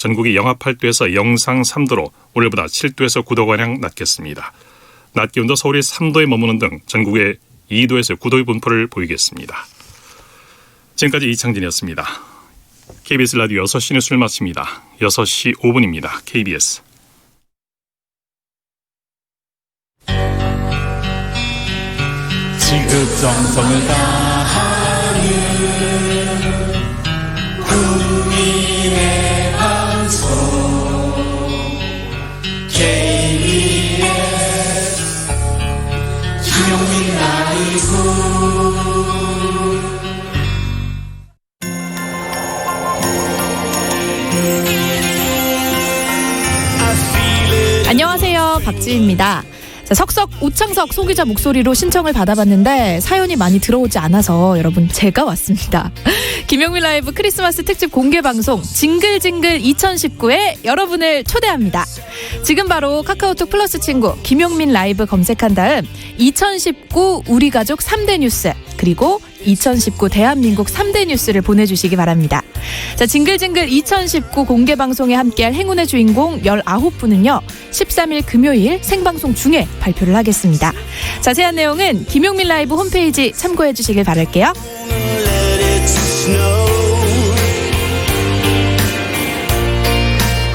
전국이 영하 8도에서 영상 3도로 오늘보다 7도에서 9도가량 낮겠습니다. 낮 기온도 서울이 3도에 머무는 등 전국에 2도에서 9도의 분포를 보이겠습니다. 지금까지 이창진이었습니다. KBS 라디오 6시 뉴스를 마칩니다. 6시 5분입니다. KBS. 지극 정성을 다하는 국민의 방송 KBS 김용민 라이브. 안녕하세요, 박지희입니다. 석석 오창석 소기자 목소리로 신청을 받아봤는데 사연이 많이 들어오지 않아서 여러분 제가 왔습니다. 김용민 라이브 크리스마스 특집 공개방송 징글징글 2019에 여러분을 초대합니다. 지금 바로 카카오톡 플러스 친구 김용민 라이브 검색한 다음 2019 우리 가족 3대 뉴스 그리고 2019 대한민국 3대 뉴스를 보내주시기 바랍니다. 자, 징글징글 2019 공개방송에 함께할 행운의 주인공 19분은요 13일 금요일 생방송 중에 발표를 하겠습니다. 자세한 내용은 김용민 라이브 홈페이지 참고해 주시길 바랄게요.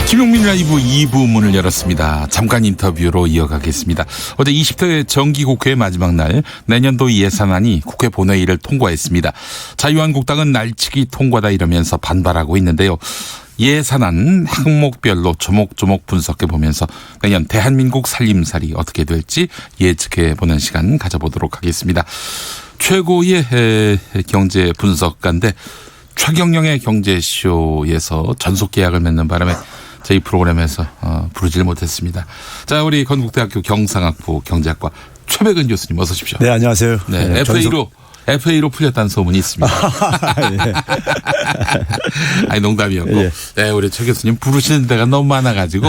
김용민 라이브 2부 문을 열었습니다. 잠깐 인터뷰로 이어가겠습니다. 어제 20대 정기국회 마지막 날 내년도 예산안이 국회 본회의를 통과했습니다. 자유한국당은 날치기 통과다 이러면서 반발하고 있는데요. 예산안 항목별로 조목조목 분석해보면서 내년 대한민국 살림살이 어떻게 될지 예측해보는 시간 가져보도록 하겠습니다. 최고의 경제 분석가인데 최경영의 경제쇼에서 전속 계약을 맺는 바람에 저희 프로그램에서 부르질 못했습니다. 자, 우리 건국대학교 경상학부 경제학과 최백은 교수님 어서 오십시오. 네, 안녕하세요. 네, 네 FA로 풀렸다는 소문이 있습니다. 네. 아니, 농담이었고. 예. 네, 우리 최 교수님 부르시는 데가 너무 많아가지고.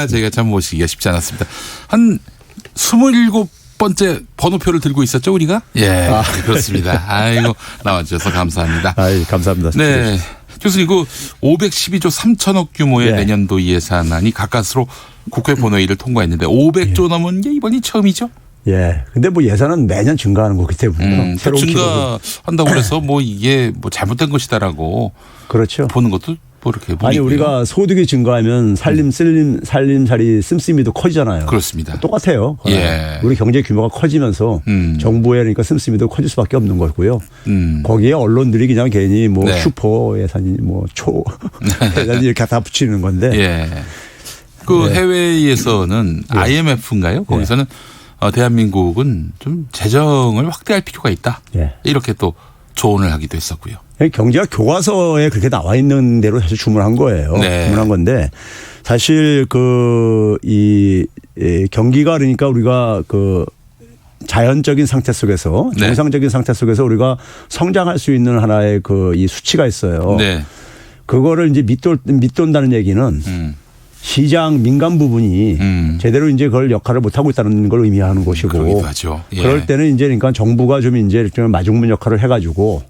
저희가 참 모시기가 쉽지 않았습니다. 한 27번째 번호표를 들고 있었죠, 우리가? 예, 그렇습니다. 아이고, 나와주셔서 감사합니다. 감사합니다. 네. 교수님, 512조 3천억 규모의 내년도 예산안이 가까스로 국회 본회의를 통과했는데 500조 넘은 게 이번이 처음이죠? 예. 근데 예산은 매년 증가하는 거기 때문에. 새로운 증가한다고 그래서 이게 잘못된 것이다라고. 그렇죠. 보는 것도 이렇게 보이고요. 아니, 우리가 소득이 증가하면 살림살이 씀씀이도 커지잖아요. 그렇습니다. 똑같아요. 예. 우리 경제 규모가 커지면서 정부의 그러니까 씀씀이도 커질 수밖에 없는 거고요. 거기에 언론들이 그냥 괜히 슈퍼 예산이 예산이 이렇게 다 붙이는 건데. 예. 해외에서는 IMF인가요? 거기서는 대한민국은 좀 재정을 확대할 필요가 있다. 예. 이렇게 또 조언을 하기도 했었고요. 경제가 교과서에 그렇게 나와 있는 대로 사실 주문한 거예요. 네. 주문한 건데 사실 경기가 그러니까 우리가 자연적인 상태 속에서 정상적인 상태 속에서 우리가 성장할 수 있는 하나의 이 수치가 있어요. 네. 그거를 이제 밑돈다는 얘기는 시장 민간 부분이 제대로 이제 그걸 역할을 못 하고 있다는 걸 의미하는 것이고. 하죠. 예. 그럴 때는 이제 그러니까 정부가 좀 이제 마중물 역할을 해가지고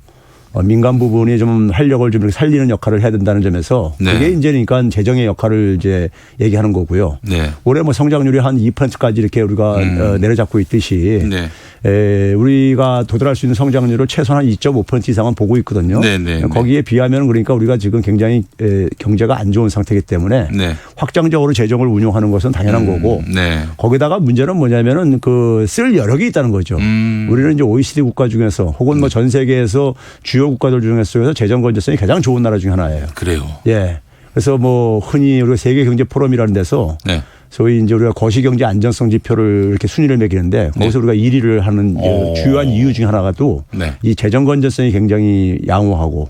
민간 부분이 좀 활력을 좀 살리는 역할을 해야 된다는 점에서 그게 이제 그러니까 재정의 역할을 이제 얘기하는 거고요. 네. 올해 성장률이 한 2%까지 이렇게 우리가 내려잡고 있듯이 우리가 도달할 수 있는 성장률을 최소한 2.5% 이상은 보고 있거든요. 거기에 비하면 그러니까 우리가 지금 굉장히 경제가 안 좋은 상태이기 때문에 확장적으로 재정을 운용하는 것은 당연한 거고 거기다가 문제는 뭐냐면은 쓸 여력이 있다는 거죠. 우리는 이제 OECD 국가 중에서 혹은 전 세계에서 주요 국가들 중에서 재정 건전성이 가장 좋은 나라 중에 하나예요. 그래요. 예. 그래서 흔히 우리가 세계 경제 포럼이라는 데서 소위 이제 우리가 거시경제 안정성 지표를 이렇게 순위를 매기는데 거기서 우리가 1위를 하는 주요한 이유 중에 하나가 또 이 재정 건전성이 굉장히 양호하고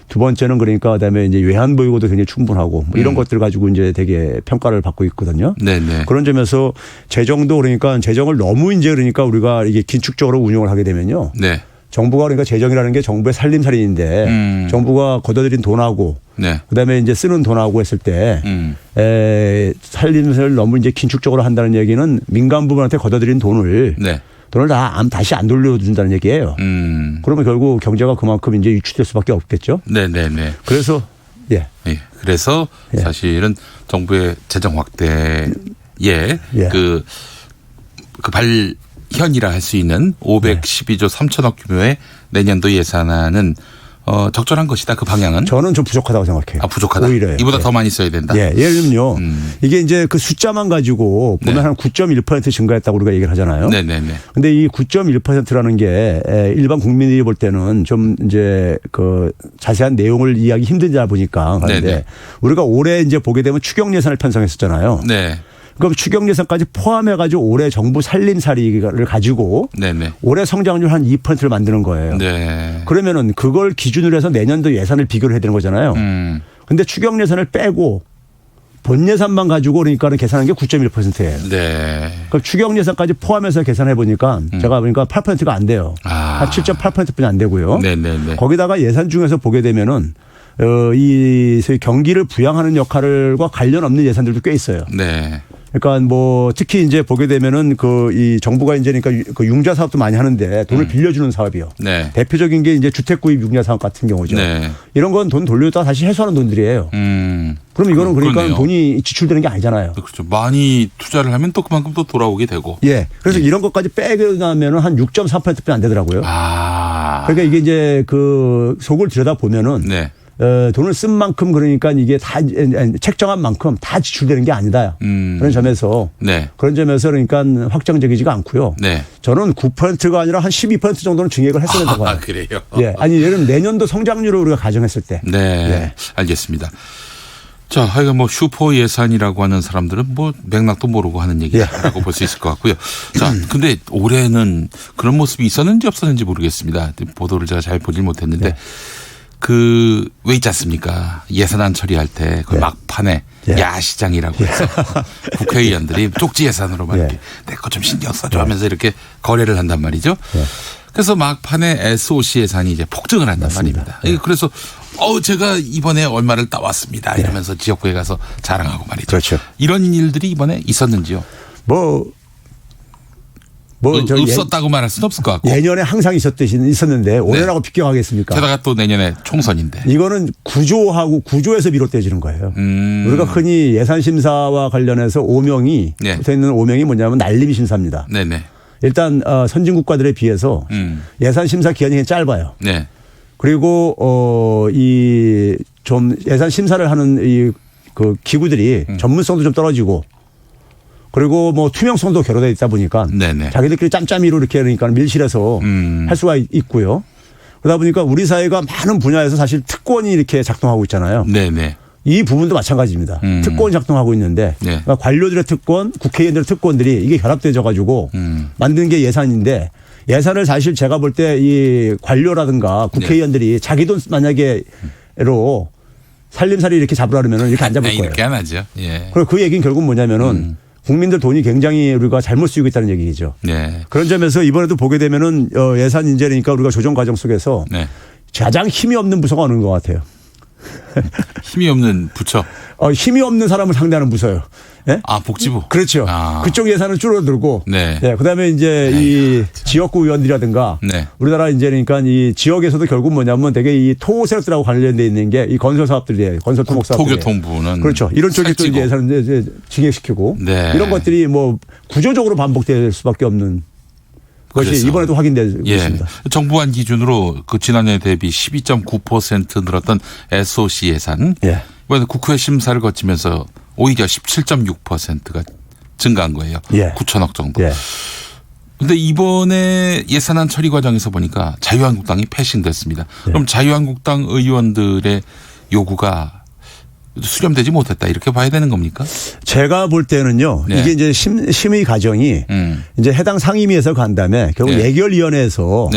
두 번째는 그러니까 그다음에 이제 외환 보유고도 굉장히 충분하고 이런 것들 가지고 이제 되게 평가를 받고 있거든요. 그런 점에서 재정도 그러니까 재정을 너무 이제 그러니까 우리가 이게 긴축적으로 운용을 하게 되면요. 정부가 그러니까 재정이라는 게 정부의 살림살이인데 정부가 걷어들인 돈하고 그다음에 이제 쓰는 돈하고 했을 때 살림살이를 너무 이제 긴축적으로 한다는 얘기는 민간 부분한테 걷어들인 돈을 다시 안 돌려준다는 얘기예요. 그러면 결국 경제가 그만큼 이제 유출될 수밖에 없겠죠. 그래서 예. 예. 그래서 예. 사실은 정부의 재정 확대에 예. 그 발현이라 할 수 있는 512조 3천억 규모의 내년도 예산안은 적절한 것이다. 그 방향은. 저는 좀 부족하다고 생각해요. 아, 부족하다. 오히려요. 이보다 예. 더 많이 써야 된다. 예. 예를 들면요. 이게 이제 그 숫자만 가지고 보면 네. 한 9.1% 증가했다고 우리가 얘기를 하잖아요. 네네네. 근데 이 9.1%라는 게 일반 국민들이 볼 때는 좀 이제 그 자세한 내용을 이해하기 힘들다 보니까 그런데 네네. 우리가 올해 이제 보게 되면 추경 예산을 편성했었잖아요. 네. 그럼 추경 예산까지 포함해 가지고 올해 정부 살림살이를 가지고 네네. 올해 성장률 한 2%를 만드는 거예요. 네. 그러면은 그걸 기준으로 해서 내년도 예산을 비교를 해야 되는 거잖아요. 근데 추경 예산을 빼고 본 예산만 가지고 그러니까는 계산한 게 9.1%예요. 네. 그럼 추경 예산까지 포함해서 계산해 보니까 제가 보니까 8%가 안 돼요. 한 7.8%뿐이 안 되고요. 네네네. 거기다가 예산 중에서 보게 되면은 이 소위 경기를 부양하는 역할과 관련 없는 예산들도 꽤 있어요. 네. 그러니까 뭐 특히 이제 보게 되면은 그 이 정부가 이제 그러니까 그 융자 사업도 많이 하는데 돈을 빌려주는 사업이요. 네. 대표적인 게 이제 주택 구입 융자 사업 같은 경우죠. 네. 이런 건 돈 돌려다 다시 회수하는 돈들이에요. 그럼 이거는 그러니까 그러네요. 돈이 지출되는 게 아니잖아요. 그렇죠. 많이 투자를 하면 또 그만큼 또 돌아오게 되고. 예. 그래서 이런 것까지 빼고 나면은 한 6.4%뿐이 안 되더라고요. 아. 그러니까 이게 이제 그 속을 들여다 보면은 네. 돈을 쓴 만큼 그러니까 이게 다 책정한 만큼 다 지출되는 게 아니다. 그런 점에서 네. 그런 점에서 그러니까 확정적이지가 않고요. 네. 저는 9%가 아니라 한 12% 정도는 증액을 했어야 된다고 봐요. 아, 그래요? 예. 아니 예를 들면 내년도 성장률을 우리가 가정했을 때. 네. 예. 알겠습니다. 자, 하여간 뭐 슈퍼 예산이라고 하는 사람들은 뭐 맥락도 모르고 하는 얘기라고 볼 수 있을 것 같고요. 자, 근데 올해는 그런 모습이 있었는지 없었는지 모르겠습니다. 보도를 제가 잘 보질 못했는데 왜 있지 않습니까? 예산안 처리할 때 그 막판에 야시장이라고 해서 국회의원들이 쪽지 예산으로만 이렇게 내 거 좀 신경 써줘 하면서 이렇게 거래를 한단 말이죠. 그래서 막판에 SOC 예산이 이제 폭증을 한단 말입니다. 그래서 제가 이번에 얼마를 따왔습니다. 이러면서 지역구에 가서 자랑하고 말이죠. 그렇죠. 이런 일들이 이번에 있었는지요? 없었다고 말할 수는 없을 것 같고. 예년에 항상 있었는데 올해라고 비껴가겠습니까? 게다가 또 내년에 총선인데. 이거는 구조에서 비롯되어지는 거예요. 우리가 흔히 예산심사와 관련해서 오명이 붙어 있는 오명이 뭐냐면 난림 심사입니다. 네네. 일단 선진 국가들에 비해서 예산심사 기간이 굉장히 짧아요. 네. 그리고 이 좀 예산심사를 하는 이 그 기구들이 전문성도 좀 떨어지고 그리고 뭐 투명성도 결여되어 있다 보니까 네네. 자기들끼리 짬짬이로 이렇게 그러니까 밀실해서 할 수가 있고요. 그러다 보니까 우리 사회가 많은 분야에서 사실 특권이 이렇게 작동하고 있잖아요. 네네. 이 부분도 마찬가지입니다. 특권이 작동하고 있는데 그러니까 관료들의 특권, 국회의원들의 특권들이 이게 결합되어 가지고 만든 게 예산인데 예산을 사실 제가 볼 때 이 관료라든가 국회의원들이 자기 돈 만약에로 살림살이 이렇게 잡으라 그러면 이렇게 안 잡을 거예요. 이렇게 안 하죠. 예. 그리고 그 얘기는 결국 뭐냐면은 국민들 돈이 굉장히 우리가 잘못 쓰이고 있다는 얘기죠. 네. 그런 점에서 이번에도 보게 되면은 예산 인재니까 우리가 조정 과정 속에서 가장 힘이 없는 부서가 어느 것 같아요. 힘이 없는 부처. 힘이 없는 사람을 상대하는 부서요. 예? 아, 복지부. 그렇죠. 그쪽 예산은 줄어들고. 네. 그다음에 이제 이 지역구 의원들이라든가 우리나라 이제 그러니까 이 지역에서도 결국 뭐냐면 되게 이 토 세력들하고 관련돼 있는 게 이 건설 사업들이에요. 건설 토목 사업들. 토교통부는 그렇죠. 이런 쪽이 또 이제 예산을 이제 증액시키고 이런 것들이 뭐 구조적으로 반복될 수밖에 없는 것이 이번에도 확인되고 있습니다. 정부안 기준으로 그 지난해 대비 12.9% 늘었던 SOC 예산. 이번에 국회 심사를 거치면서 오히려 17.6%가 증가한 거예요. 9천억 정도. 그런데 이번에 예산안 처리 과정에서 보니까 자유한국당이 패싱됐습니다. 그럼 자유한국당 의원들의 요구가 수렴되지 못했다 이렇게 봐야 되는 겁니까? 제가 볼 때는요. 이게 이제 심의 과정이 이제 해당 상임위에서 간 다음에 결국 예결위원회에서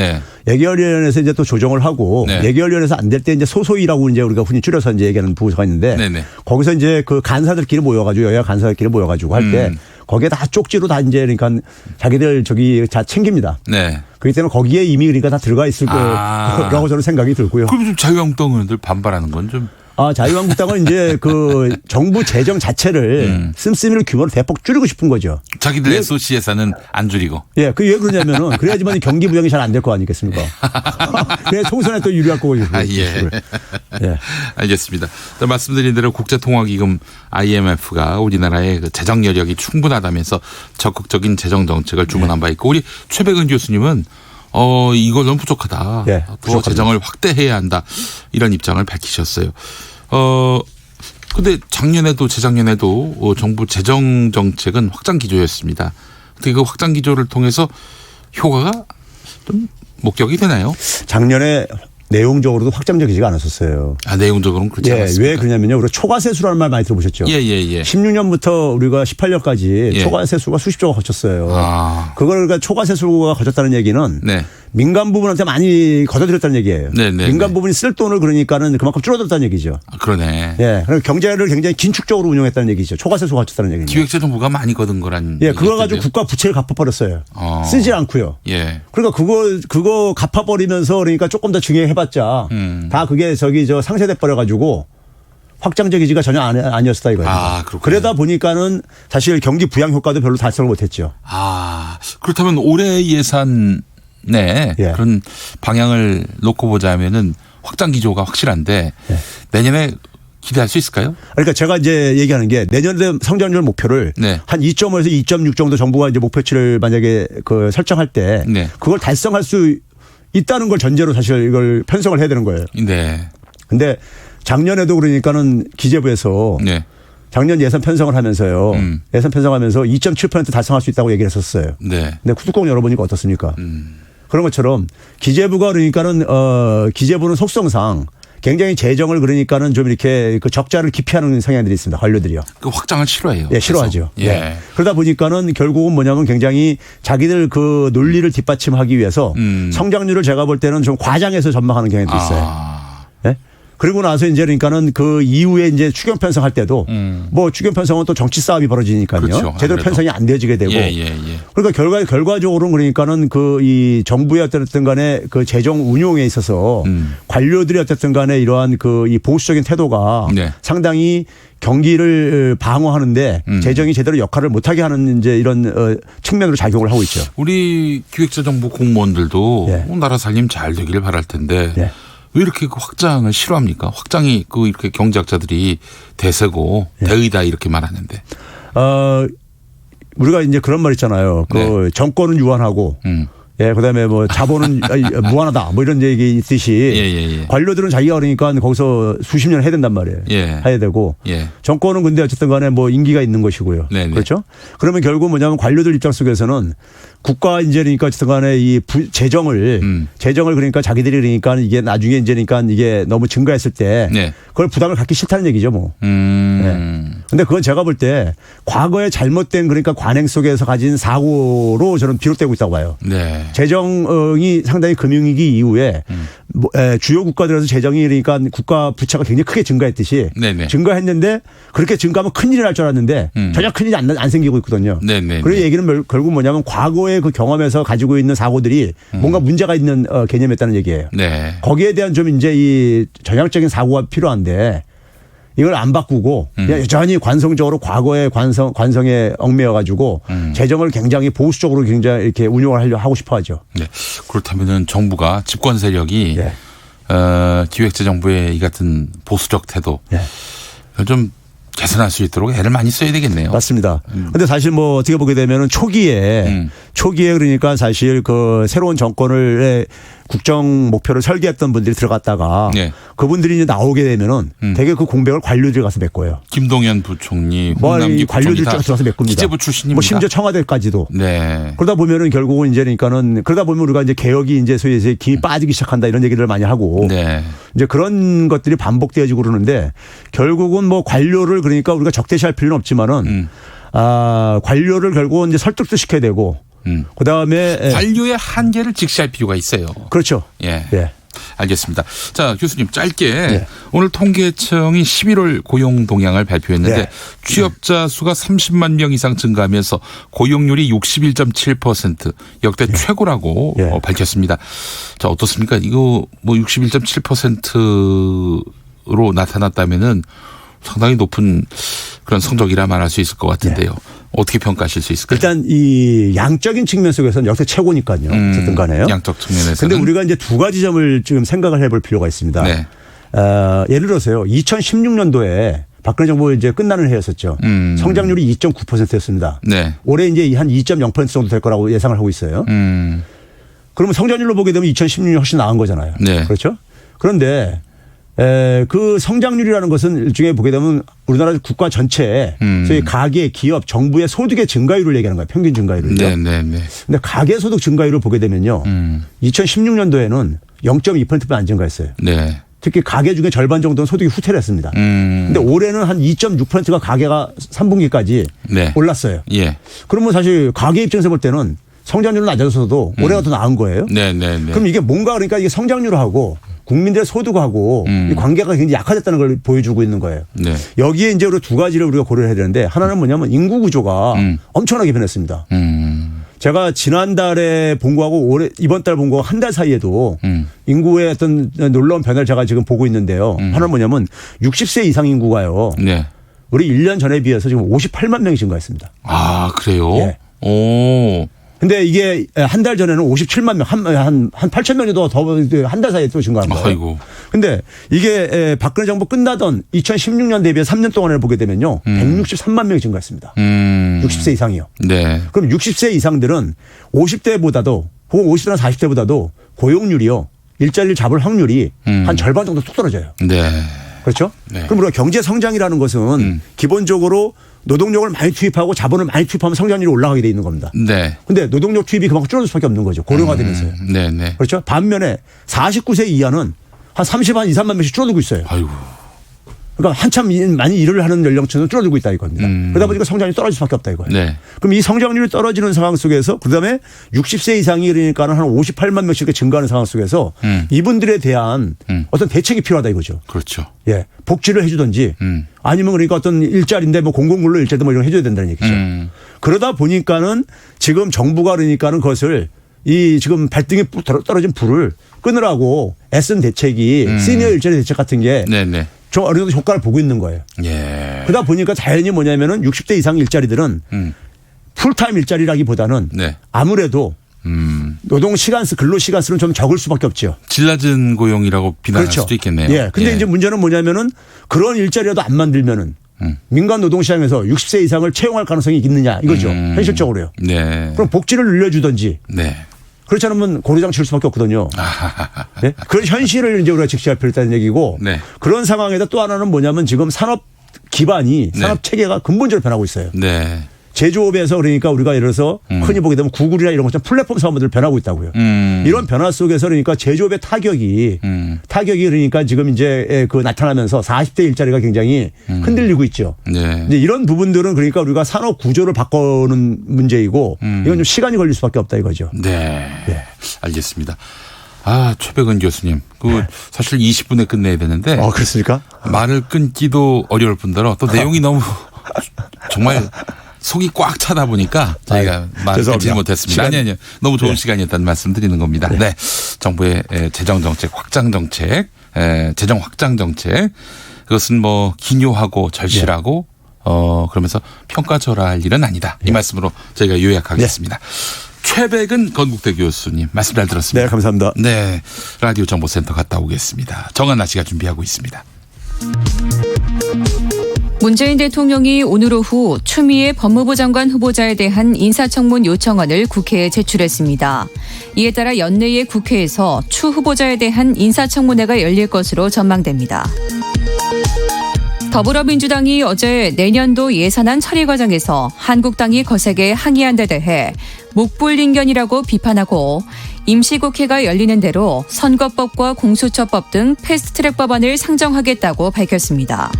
예결위원회에서 이제 또 조정을 하고 예결위원회에서 안 될 때 이제 소소위라고 이제 우리가 흔히 줄여서 이제 얘기하는 부서가 있는데 거기서 이제 그 간사들끼리 모여가지고 여야 간사들끼리 모여가지고 할 때 거기에 다 쪽지로 다 이제 그러니까 자기들 저기 다 챙깁니다. 그렇기 때문에 거기에 이미 그러니까 다 들어가 있을 거라고 저는 생각이 들고요. 그럼 좀 자유한국당 의원들 반발하는 건 좀 자유한국당은 이제 그 정부 재정 자체를 씀씀이를 규모를 대폭 줄이고 싶은 거죠. 자기들 SOC 예산은 안 줄이고. 예, 그 왜 그러냐면은 그래야지만 경기 부양이 잘 안 될 거 아니겠습니까? 그래 총선에 또 유리할 거고. 예. 예. 알겠습니다. 말씀드린 대로 국제통화기금 IMF가 우리나라의 그 재정 여력이 충분하다면서 적극적인 재정 정책을 주문한 바 있고 우리 최백은 교수님은 이거 너무 부족하다. 예, 더 재정을 확대해야 한다. 이런 입장을 밝히셨어요. 근데 작년에도 재작년에도 정부 재정 정책은 확장 기조였습니다. 어떻게 그 확장 기조를 통해서 효과가 좀 목격이 되나요? 작년에 내용적으로도 확장적이지가 않았었어요. 내용적으로는 그렇지 않았습니까? 왜 그러냐면요. 우리가 초과세수라는 말 많이 들어보셨죠? 예. 16년부터 우리가 18년까지 초과세수가 수십조가 거쳤어요. 그걸 그러니까 초과세수가 거쳤다는 얘기는 민간 부분한테 많이 걷어들였다는 얘기예요. 민간 부분이 쓸 돈을 그러니까는 그만큼 줄어들었다는 얘기죠. 그러네. 예. 그럼 경제를 굉장히 긴축적으로 운영했다는 얘기죠. 초과세수가 거쳤다는 얘기죠. 기획재정부가 많이 걷은 거란. 예. 그거 가지고 국가 부채를 갚아버렸어요. 쓰지 않고요. 예. 그러니까 그거 갚아버리면서 그러니까 조금 더 증액해봤자 다 그게 상쇄돼 버려가지고 확장적이지가 전혀 아니었다 이거예요. 그러다 보니까는 사실 경기 부양 효과도 별로 달성을 못했죠. 그렇다면 올해 예산에 그런 방향을 놓고 보자면은 확장 기조가 확실한데 내년에 기대할 수 있을까요? 그러니까 제가 이제 얘기하는 게 내년에 성장률 목표를 한 2.5에서 2.6 정도 정부가 이제 목표치를 만약에 그 설정할 때 그걸 달성할 수 있다는 걸 전제로 사실 이걸 편성을 해야 되는 거예요. 근데 작년에도 그러니까는 기재부에서 작년 예산 편성을 하면서요. 예산 편성하면서 2.7% 달성할 수 있다고 얘기를 했었어요. 근데 뚜껑 열어보니까 어떻습니까? 그런 것처럼 기재부가 그러니까는 기재부는 속성상 굉장히 재정을 그러니까는 좀 이렇게 그 적자를 기피하는 성향들이 있습니다. 관료들이요. 그 확장을 싫어해요. 예, 싫어하죠. 그러다 보니까는 결국은 뭐냐면 굉장히 자기들 그 논리를 뒷받침하기 위해서 성장률을 제가 볼 때는 좀 과장해서 전망하는 경향도 있어요. 예? 그리고 나서 이제 그러니까는 그 이후에 이제 추경 편성할 때도 뭐 추경 편성은 또 정치 싸움이 벌어지니까요. 그렇죠. 제대로 편성이 안 되지게 되고. 그러니까 결과적으로는 그러니까는 그 이 정부의 어쨌든 간에 그 재정 운용에 있어서 관료들이 어쨌든 간에 이러한 그 이 보수적인 태도가 상당히 경기를 방어하는데 재정이 제대로 역할을 못하게 하는 이제 이런 측면으로 작용을 하고 있죠. 우리 기획재정부 공무원들도 나라 살림 잘 되기를 바랄 텐데 왜 이렇게 그 확장을 싫어합니까? 확장이 그 이렇게 경제학자들이 대세고 대의다 이렇게 말하는데. 우리가 이제 그런 말 있잖아요. 그 정권은 유한하고 그다음에 뭐 자본은 무한하다 뭐 이런 얘기 있듯이 관료들은 자기가 그러니까 거기서 수십 년 해야 된단 말이에요. 해야 되고 정권은 근데 어쨌든 간에 뭐 임기가 있는 것이고요. 그렇죠? 그러면 결국 뭐냐면 관료들 입장 속에서는 국가 이제 그러니까 어쨌든 간에 이 재정을 그러니까 자기들이 그러니까 이게 나중에 이제 그러니까 이게 너무 증가했을 때 그걸 부담을 갖기 싫다는 얘기죠 뭐. 근데 그건 제가 볼 때 과거에 잘못된 그러니까 관행 속에서 가진 사고로 저는 비롯되고 있다고 봐요. 재정이 상당히 금융위기 이후에 주요 국가들에서 재정이 그러니까 국가 부채가 굉장히 크게 증가했듯이 증가했는데 그렇게 증가하면 큰일이 날 줄 알았는데 전혀 큰일이 안 생기고 있거든요. 그래서 얘기는 결국 뭐냐면 과거의 그 경험에서 가지고 있는 사고들이 뭔가 문제가 있는 개념이었다는 얘기예요. 거기에 대한 좀 이제 이 전향적인 사고가 필요한데 이걸 안 바꾸고 여전히 관성적으로 과거의 관성에 얽매여 가지고 재정을 굉장히 보수적으로 굉장히 이렇게 운용을 하고 싶어 하죠. 그렇다면은 정부가 집권 세력이 기획재정부의 이 같은 보수적 태도 좀 개선할 수 있도록 애를 많이 써야 되겠네요. 맞습니다. 그런데 사실 뭐 어떻게 보게 되면은 초기에 그러니까 사실 그 새로운 정권을 국정 목표를 설계했던 분들이 들어갔다가 그분들이 이제 나오게 되면은 되게 그 공백을 관료들이 가서 메꿔요. 김동연 부총리, 홍남기 관료들이 쫙 들어가서 메꿉니다. 기재부 출신입니다. 뭐 심지어 청와대까지도. 그러다 보면은 결국은 이제 그러니까는 그러다 보면 우리가 이제 개혁이 이제 소위 이제 김이 빠지기 시작한다 이런 얘기를 많이 하고 이제 그런 것들이 반복되어지고 그러는데 결국은 뭐 관료를 그러니까 우리가 적대시할 필요는 없지만은 관료를 결국은 이제 설득도 시켜야 되고 그다음에 관료의 한계를 직시할 필요가 있어요. 그렇죠. 알겠습니다. 자, 교수님 짧게 오늘 통계청이 11월 고용 동향을 발표했는데 취업자 수가 30만 명 이상 증가하면서 고용률이 61.7% 역대 최고라고 밝혔습니다. 자, 어떻습니까? 이거 뭐 61.7% 정도로 나타났다면은 상당히 높은 그런 성적이라 말할 수 있을 것 같은데요. 어떻게 평가하실 수 있을까요? 일단 이 양적인 측면 속에서는 역대 최고니까요. 어쨌든 간에요. 양적 측면에서는. 그런데 우리가 이제 두 가지 점을 지금 생각을 해볼 필요가 있습니다. 네. 예를 들어서요. 2016년도에 박근혜 정부 이제 끝나는 해였었죠. 성장률이 2.9%였습니다. 네. 올해 이제 한 2.0% 정도 될 거라고 예상을 하고 있어요. 그러면 성장률로 보게 되면 2016년이 훨씬 나은 거잖아요. 네. 그렇죠? 그런데 그 성장률이라는 것은 일종의 보게 되면 우리나라 국가 전체에 저희 가계, 기업, 정부의 소득의 증가율을 얘기하는 거예요. 평균 증가율을요. 네, 네, 네. 근데 가계 소득 증가율을 보게 되면요. 2016년도에는 0.2%만 안 증가했어요. 네. 특히 가계 중에 절반 정도는 소득이 후퇴를 했습니다. 근데 올해는 한 2.6%가 가계가 3분기까지 네. 올랐어요. 예. 그러면 사실 가계 입장에서 볼 때는 성장률은 낮아져서도 올해가 더 나은 거예요. 네, 네, 네. 그럼 이게 뭔가 그러니까 이게 성장률하고 국민들의 소득하고 이 관계가 굉장히 약화됐다는 걸 보여주고 있는 거예요. 네. 여기에 이제 두 가지를 우리가 고려를 해야 되는데 하나는 뭐냐면 인구 구조가 엄청나게 변했습니다. 제가 지난달에 본 거하고 이번 달 본 거 한 달 사이에도 인구의 어떤 놀라운 변화를 제가 지금 보고 있는데요. 하나는 뭐냐면 60세 이상 인구가요. 네. 우리 1년 전에 비해서 지금 58만 명이 증가했습니다. 아, 그래요? 예. 오. 근데 이게 한 달 전에는 57만 명, 한 8천 명이 더 한 달 사이에 또 증가한 거예요. 아이고. 근데 이게 박근혜 정부 끝나던 2016년 대비해 3년 동안을 보게 되면요. 163만 명이 증가했습니다. 60세 이상이요. 네. 그럼 60세 이상들은 50대보다도 혹은 50대나 40대보다도 고용률이요. 일자리를 잡을 확률이 한 절반 정도 뚝 떨어져요. 네. 그렇죠? 네. 그럼 우리가 경제 성장이라는 것은 기본적으로 노동력을 많이 투입하고 자본을 많이 투입하면 성장률이 올라가게 돼 있는 겁니다. 네. 근데 노동력 투입이 그만큼 줄어들 수밖에 없는 거죠. 고령화되면서요. 네, 네. 그렇죠? 반면에 49세 이하는 한 30만 2, 3만 명씩 줄어들고 있어요. 아이고. 그러니까 한참 많이 일을 하는 연령층은 줄어들고 있다 이겁니다. 그러다 보니까 성장률이 떨어질 수밖에 없다 이거예요. 네. 그럼 이 성장률이 떨어지는 상황 속에서 그다음에 60세 이상이 그러니까는 한 58만 명씩 이렇게 증가하는 상황 속에서 이분들에 대한 어떤 대책이 필요하다 이거죠. 그렇죠. 예. 복지를 해주든지 아니면 그러니까 어떤 일자리인데 뭐 공공근로 일자리도 뭐 이런 거 해줘야 된다는 얘기죠. 그러다 보니까는 지금 정부가 그러니까는 그것을 이 지금 발등에 떨어진 불을 끄느라고 애쓴 대책이 시니어 일자리 대책 같은 게 네네. 좀 어느 정도 효과를 보고 있는 거예요. 예. 그러다 보니까 자연히 뭐냐면은 60대 이상 일자리들은 풀타임 일자리라기보다는 네. 아무래도 노동 시간 수, 근로 시간 수는 좀 적을 수밖에 없죠. 질 낮은 고용이라고 비난할 그렇죠. 수도 있겠네요. 예. 근데 이제 문제는 뭐냐면은 그런 일자리라도 안 만들면은 민간 노동 시장에서 60세 이상을 채용할 가능성이 있느냐 이거죠. 현실적으로요. 네. 그럼 복지를 늘려주든지 네. 그렇지 않으면 고려장 칠 수밖에 없거든요. 네? 그런 현실을 이제 우리가 직시할 필요 있다는 얘기고 네. 그런 상황에다 또 하나는 뭐냐면 지금 산업 기반이 산업 네. 체계가 근본적으로 변하고 있어요. 네. 제조업에서 그러니까 우리가 예를 들어서 흔히 보게 되면 구글이나 이런 것처럼 플랫폼 사업들 변하고 있다고요. 이런 변화 속에서 그러니까 제조업의 타격이 그러니까 지금 이제 그 나타나면서 40대 일자리가 굉장히 흔들리고 있죠. 네. 이제 이런 부분들은 그러니까 우리가 산업 구조를 바꾸는 문제이고 이건 좀 시간이 걸릴 수밖에 없다 이거죠. 네. 네. 알겠습니다. 아, 최백은 교수님. 사실 20분에 끝내야 되는데. 그렇습니까? 말을 끊기도 어려울 뿐더러 또 내용이 너무 정말 속이 꽉 차다 보니까 저희가 말을 끊지 못했습니다. 아니요. 너무 좋은 시간이었다는 말씀 드리는 겁니다. 네. 정부의 재정정책 확장 정책, 재정 확장 정책 그것은 뭐 기묘하고 절실하고 그러면서 평가절하할 일은 아니다. 이 말씀으로 저희가 요약하겠습니다. 최백은 건국대 교수님 말씀 잘 들었습니다. 네, 감사합니다. 네, 라디오 정보센터 갔다 오겠습니다. 정한나 씨가 준비하고 있습니다. 문재인 대통령이 오늘 오후 추미애 법무부 장관 후보자에 대한 인사청문 요청안을 국회에 제출했습니다. 이에 따라 연내에 국회에서 추 후보자에 대한 인사청문회가 열릴 것으로 전망됩니다. 더불어민주당이 어제 내년도 예산안 처리 과정에서 한국당이 거세게 항의한 데 대해 목불인견이라고 비판하고 임시국회가 열리는 대로 선거법과 공수처법 등 패스트트랙 법안을 상정하겠다고 밝혔습니다.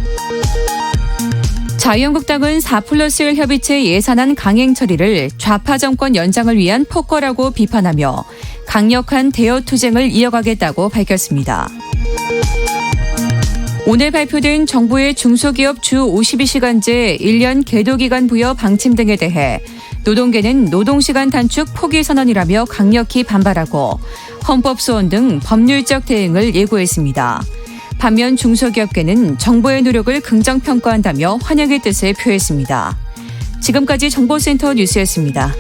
자유한국당은 4+1 협의체 예산안 강행 처리를 좌파 정권 연장을 위한 폭거라고 비판하며 강력한 대여 투쟁을 이어가겠다고 밝혔습니다. 오늘 발표된 정부의 중소기업 주 52시간제 1년 계도기간 부여 방침 등에 대해 노동계는 노동시간 단축 포기 선언이라며 강력히 반발하고 헌법소원 등 법률적 대응을 예고했습니다. 반면 중소기업계는 정부의 노력을 긍정평가한다며 환영의 뜻을 표했습니다. 지금까지 정보센터 뉴스였습니다.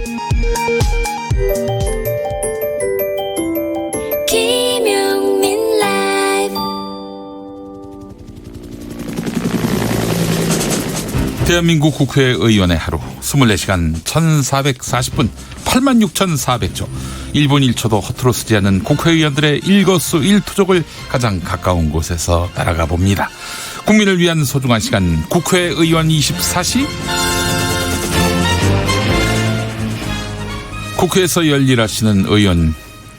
대한민국 국회의원의 하루 24시간 1440분 86,400조 1분 1초도 허투루 쓰지 않는 국회의원들의 일거수일투족을 가장 가까운 곳에서 따라가 봅니다. 국민을 위한 소중한 시간 국회의원 24시. 국회에서 열일하시는 의원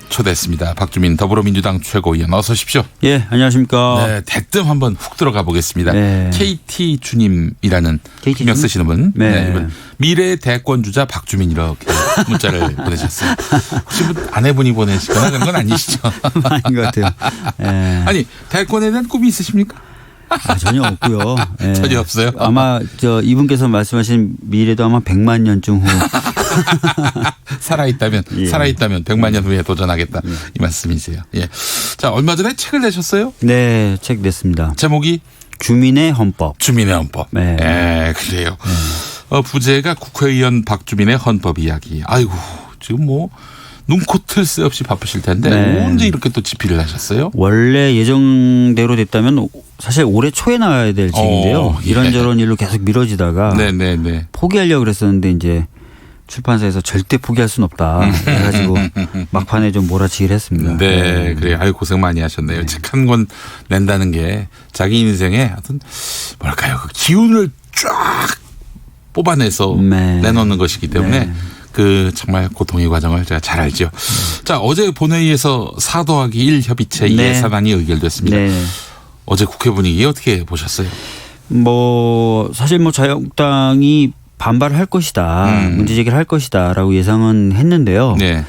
초대했습니다. 박주민 더불어민주당 최고위원 어서 오십시오. 예, 안녕하십니까. 네, 대뜸 한번 훅 들어가 보겠습니다. 네. KT 주님이라는 KT 명 주? 쓰시는 분. 네. 이번 미래의 대권 주자 박주민 이렇게 문자를 보내셨어요. 혹시 뭐 아내분이 보내시거나 그런 건 아니시죠? 아닌 것 같아요. 예. 아니 대권에 대한 꿈이 있으십니까? 전혀 없고요. 예. 전혀 없어요? 아마 이분께서 말씀하신 미래도 아마 100만 년쯤 후. 살아있다면 예. 100만 년 후에 도전하겠다 이 말씀이세요. 예. 자 얼마 전에 책을 내셨어요? 네, 책 냈습니다. 제목이 주민의 헌법. 주민의 헌법. 네. 예, 그래요. 부제가 국회의원 박주민의 헌법 이야기. 아이고 지금 뭐 눈코뜰 새 없이 바쁘실 텐데 네. 언제 이렇게 또 집필을 하셨어요? 원래 예정대로 됐다면 사실 올해 초에 나와야 될 책인데요. 예. 이런저런 일로 계속 미뤄지다가 네네네. 포기하려고 그랬었는데 이제 출판사에서 절대 포기할 수는 없다 해가지고 막판에 좀 몰아치기를 했습니다. 네, 그래요. 아유 고생 많이 하셨네요. 책 한 권 낸다는 게 자기 인생에 어떤 뭐랄까요 그 기운을 쫙 뽑아내서 네. 내놓는 것이기 때문에 네. 그 정말 고통의 과정을 제가 잘 알죠. 자 어제 본회의에서 4더하기1 협의체 네. 예산안이 의결됐습니다. 네. 어제 국회 분위기 어떻게 보셨어요? 사실 자유한국당이 반발을 할 것이다. 문제 제기를 할 것이다라고 예상은 했는데요. 네.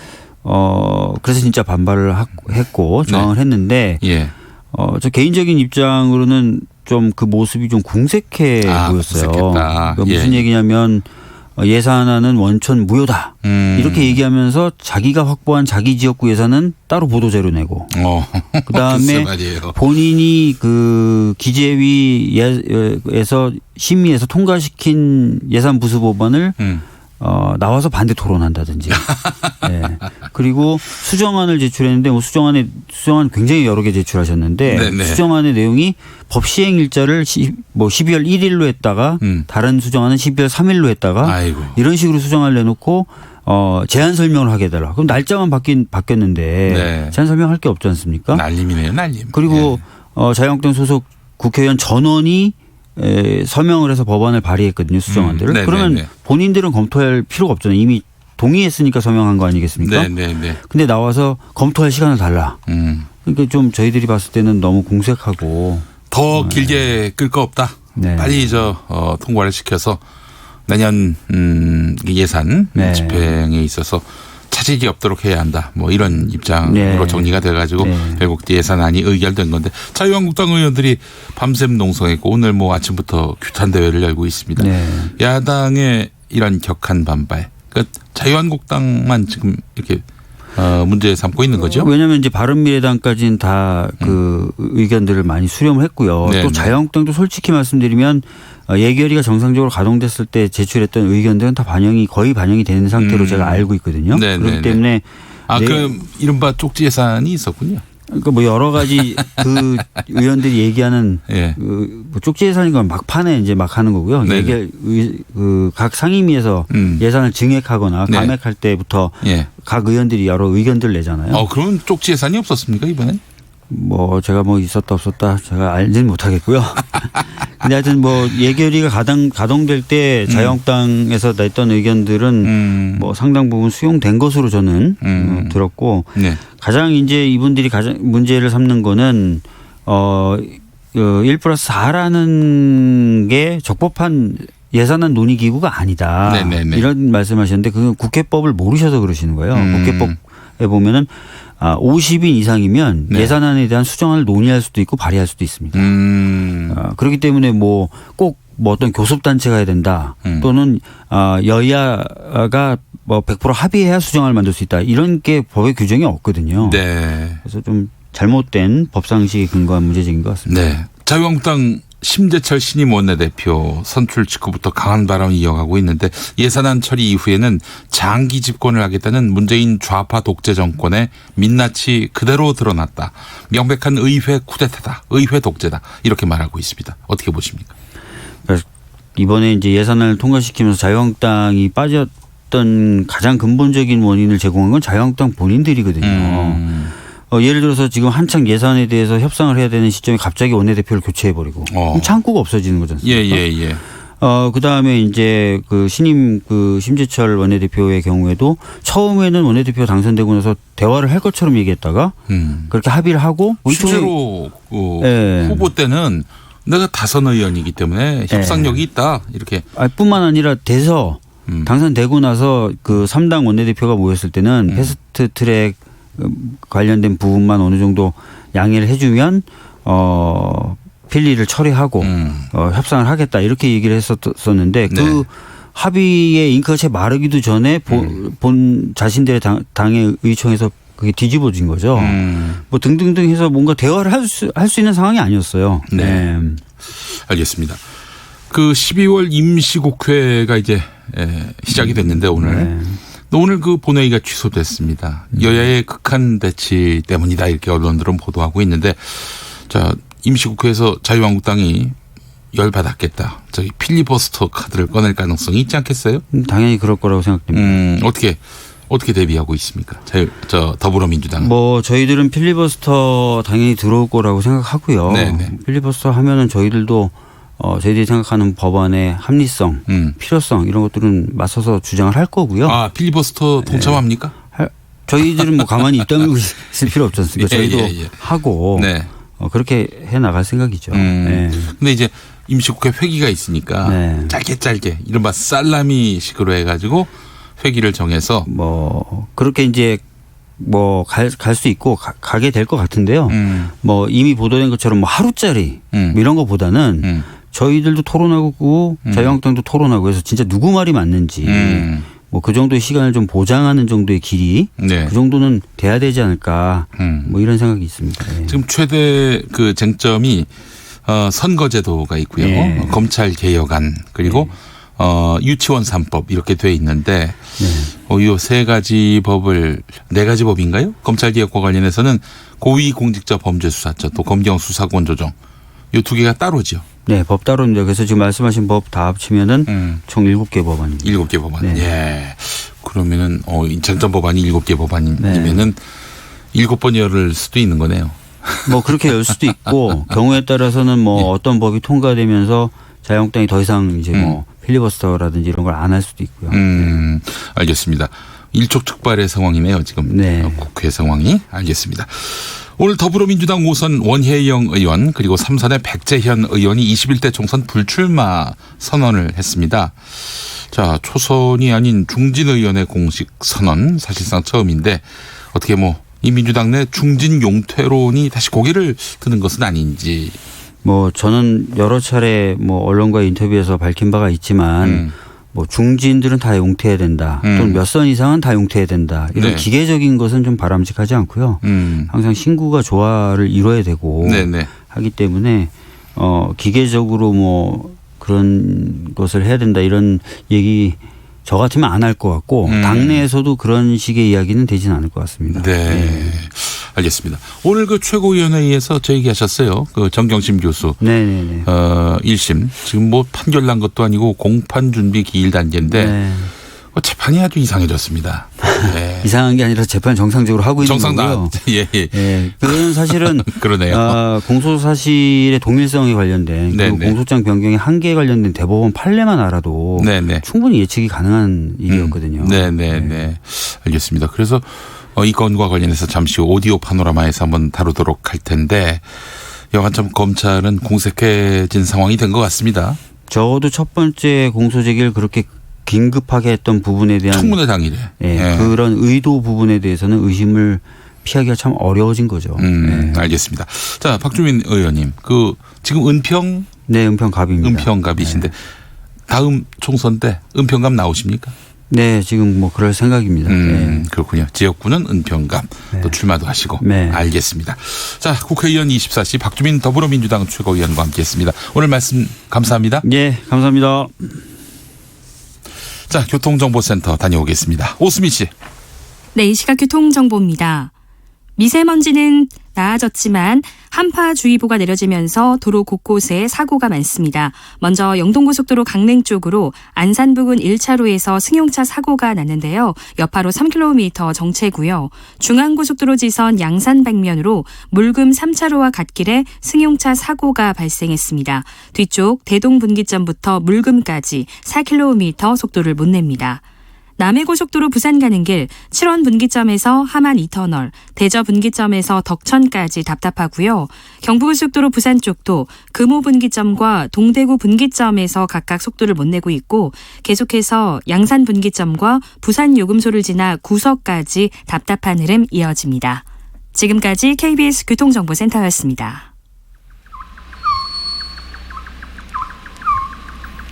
그래서 진짜 반발을 했고 저항을 했는데 예. 저 개인적인 입장으로는 좀 그 모습이 좀 궁색해 보였어요. 궁색했다. 그러니까 예. 무슨 얘기냐면 예산안은 원천 무효다. 이렇게 얘기하면서 자기가 확보한 자기 지역구 예산은 따로 보도자료 내고 그다음에 글쎄 말이에요. 본인이 그 기재위에서 심의해서 통과시킨 예산 부수 법안을 나와서 반대 토론한다든지. 네. 그리고 수정안을 제출했는데 수정안 굉장히 여러 개 제출하셨는데 네네. 수정안의 내용이 법 시행 일자를 12월 1일로 했다가 다른 수정안은 12월 3일로 했다가 아이고. 이런 식으로 수정안을 내놓고 제안 설명을 하게 해달라. 그럼 날짜만 바뀌었는데 네. 제안 설명할 게 없지 않습니까? 날림이네요, 날림. 그리고 자유한국당 소속 국회의원 전원이 서명을 해서 법안을 발의했거든요. 수정안들을. 네네네. 그러면 본인들은 검토할 필요가 없잖아요. 이미 동의했으니까 서명한 거 아니겠습니까? 네네네. 근데 나와서 검토할 시간을 달라. 그러니까 좀 저희들이 봤을 때는 너무 궁색하고. 더 길게 끌 거 없다. 네. 빨리 통과를 시켜서 내년 예산 네. 집행에 있어서 차질이 없도록 해야 한다. 뭐 이런 입장으로 네. 정리가 돼가지고 네. 결국 예산안이 의결된 건데 자유한국당 의원들이 밤샘 농성했고 오늘 뭐 아침부터 규탄 대회를 열고 있습니다. 네. 야당의 이런 격한 반발. 그러니까 자유한국당만 지금 이렇게 문제 삼고 있는 거죠. 왜냐하면 이제 바른미래당까지는 다 그 의견들을 많이 수렴을 했고요. 네, 또 네. 자유한국당도 솔직히 말씀드리면 예결위가 정상적으로 가동됐을 때 제출했던 의견들은 다 거의 반영이 되는 상태로 제가 알고 있거든요. 네, 그렇기 네, 네. 때문에 그 이른바 쪽지 예산이 있었군요. 그러니까 뭐 여러 가지 그 의원들이 얘기하는 예. 뭐 쪽지 예산인 건 막판에 이제 막 하는 거고요. 네네. 각 상임위에서 예산을 증액하거나 네. 감액할 때부터 예. 각 의원들이 여러 의견들을 내잖아요. 그러면 쪽지 예산이 없었습니까 이번엔? 제가 있었다 없었다 제가 알지는 못하겠고요. 근데 하여튼 예결위가 가동될 때 자유한국당에서 냈던 의견들은 상당 부분 수용된 것으로 저는 들었고 네. 가장 이제 이분들이 가장 문제를 삼는 거는 1+4라는 게 적법한 예산안 논의 기구가 아니다. 네네네. 이런 말씀하셨는데 그건 국회법을 모르셔서 그러시는 거예요. 국회법에 보면은 50인 이상이면 네. 예산안에 대한 수정안을 논의할 수도 있고 발의할 수도 있습니다. 그렇기 때문에 꼭 어떤 교섭단체가 해야 된다. 또는 여야가 100% 합의해야 수정안을 만들 수 있다. 이런 게 법의 규정이 없거든요. 네. 그래서 좀 잘못된 법상식에 근거한 문제적인 것 같습니다. 네. 자유한국당 심재철 신임 원내대표 선출 직후부터 강한 바람이 이어가고 있는데 예산안 처리 이후에는 장기 집권을 하겠다는 문재인 좌파 독재 정권의 민낯이 그대로 드러났다. 명백한 의회 쿠데타다. 의회 독재다. 이렇게 말하고 있습니다. 어떻게 보십니까? 그러니까 이번에 이제 예산을 통과시키면서 자유한국당이 빠졌던 가장 근본적인 원인을 제공한 건 자유한국당 본인들이거든요. 예를 들어서 지금 한창 예산에 대해서 협상을 해야 되는 시점에 갑자기 원내대표를 교체해버리고 그럼 창구가 없어지는 거지 않습니까? 예. 그다음에 이제 그 신임 그 심재철 원내대표의 경우에도 처음에는 원내대표 당선되고 나서 대화를 할 것처럼 얘기했다가 그렇게 합의를 하고 실제로 후보 때는 내가 다선 의원이기 때문에 협상력이 있다 이렇게. 뿐만 아니라 돼서 당선되고 나서 그 3당 원내대표가 모였을 때는 패스트 트랙 관련된 부분만 어느 정도 양해를 해주면 필리를 처리하고 협상을 하겠다 이렇게 얘기를 했었는데 그 합의의 잉크가 채 마르기도 전에 본 자신들의 당의 의총에서 그게 뒤집어진 거죠. 뭐 등등등 해서 뭔가 대화를 할 수 있는 상황이 아니었어요. 네. 알겠습니다. 그 12월 임시국회가 이제 시작이 됐는데 오늘 그 본회의가 취소됐습니다. 여야의 극한 대치 때문이다 이렇게 언론들은 보도하고 있는데 자 임시국회에서 자유한국당이 열받았겠다. 저기 필리버스터 카드를 꺼낼 가능성이 있지 않겠어요? 당연히 그럴 거라고 생각됩니다. 어떻게 대비하고 있습니까? 더불어민주당은. 뭐 저희들은 필리버스터 당연히 들어올 거라고 생각하고요. 네네. 필리버스터 하면은 저희들도 저희들이 생각하는 법안의 합리성, 필요성 이런 것들은 맞서서 주장을 할 거고요. 아 필리버스터 동참합니까? 저희들은 뭐 가만히 입다물고 있을 필요 없지 않습니까? 저희도 하고 그렇게 해 나갈 생각이죠. 근데 이제 임시국회 회기가 있으니까 짧게 이른바 살라미식으로 해가지고 회기를 정해서 뭐 그렇게 이제 뭐 갈 수 있고 가게 될 것 같은데요. 뭐 이미 보도된 것처럼 뭐 하루짜리 이런 것보다는 저희들도 토론하고 자유한국당도 토론하고 해서 진짜 누구 말이 맞는지 뭐 그 정도의 시간을 좀 보장하는 정도의 길이 그 정도는 돼야 되지 않을까 뭐 이런 생각이 있습니다. 지금 최대 그 쟁점이 선거제도가 있고요. 검찰 개혁안 그리고 유치원 3법 이렇게 돼 있는데 이 세 가지 법을 네 가지 법인가요? 검찰 개혁과 관련해서는 고위공직자범죄수사처 또 검경수사권 조정 이 두 개가 따로죠. 네, 법 따로입니다. 그래서 지금 말씀하신 법 다 합치면은 총 7개 법안입니다. 7개 법안. 예. 그러면은 쟁점 법안이 7개 법안이면은 7번 열을 수도 있는 거네요. 뭐 그렇게 열 수도 있고 경우에 따라서는 뭐 어떤 법이 통과되면서 자유한국당이 더 이상 이제 뭐 필리버스터라든지 이런 걸 안 할 수도 있고요. 알겠습니다. 일촉즉발의 상황이네요. 지금 국회 상황이. 알겠습니다. 오늘 더불어민주당 5선 원혜영 의원 그리고 3선의 백재현 의원이 21대 총선 불출마 선언을 했습니다. 자, 초선이 아닌 중진 의원의 공식 선언 사실상 처음인데 어떻게 이 민주당 내 중진 용퇴론이 다시 고개를 드는 것은 아닌지. 뭐 저는 여러 차례 언론과 인터뷰에서 밝힌 바가 있지만 뭐 중진들은 다 용퇴해야 된다. 또는 몇 선 이상은 다 용퇴해야 된다. 이런 기계적인 것은 좀 바람직하지 않고요. 항상 신구가 조화를 이뤄야 되고 하기 때문에 기계적으로 그런 것을 해야 된다. 이런 얘기 저 같으면 안 할 것 같고 당내에서도 그런 식의 이야기는 되지는 않을 것 같습니다. 네. 알겠습니다. 오늘 그 최고위원회의에서 저 얘기하셨어요. 그 정경심 교수. 네네네. 1심. 지금 판결 난 것도 아니고 공판 준비 기일 단계인데 재판이 아주 이상해졌습니다. 이상한 게 아니라 재판 정상적으로 하고 있는 거고요. 그건 사실은 그러네요. 공소사실의 동일성에 관련된 그리고 공소장 변경의 한계에 관련된 대법원 판례만 알아도 충분히 예측이 가능한 일이었거든요. 네. 알겠습니다. 그래서 이 건과 관련해서 잠시 후 오디오 파노라마에서 한번 다루도록 할 텐데 여간 참 검찰은 공색해진 상황이 된 것 같습니다. 적어도 첫 번째 공소 제기를 그렇게 긴급하게 했던 부분에 대한 청문회 당일에 그런 의도 부분에 대해서는 의심을 피하기가 참 어려워진 거죠. 알겠습니다. 자, 박주민 의원님, 지금 은평? 네, 은평갑입니다. 은평갑이신데 다음 총선 때 은평갑 나오십니까? 네, 지금 뭐 그럴 생각입니다. 네. 그렇군요. 지역구는 은평감 또 출마도 하시고. 네. 알겠습니다. 자, 국회의원 24시 박주민 더불어민주당 최고위원과 함께했습니다. 오늘 말씀 감사합니다. 네, 감사합니다. 자, 교통정보센터 다녀오겠습니다. 오수미 씨. 네, 이 시각 교통정보입니다. 미세먼지는 나아졌지만 한파주의보가 내려지면서 도로 곳곳에 사고가 많습니다. 먼저 영동고속도로 강릉 쪽으로 안산 부근 1차로에서 승용차 사고가 났는데요. 여파로 3km 정체고요. 중앙고속도로 지선 양산 방면으로 물금 3차로와 갓길에 승용차 사고가 발생했습니다. 뒤쪽 대동분기점부터 물금까지 4km 속도를 못 냅니다. 남해고속도로 부산 가는 길 7원 분기점에서 하만 2터널, 대저 분기점에서 덕천까지 답답하고요. 경부고속도로 부산 쪽도 금호 분기점과 동대구 분기점에서 각각 속도를 못 내고 있고 계속해서 양산 분기점과 부산 요금소를 지나 구석까지 답답한 흐름 이어집니다. 지금까지 KBS 교통정보센터였습니다.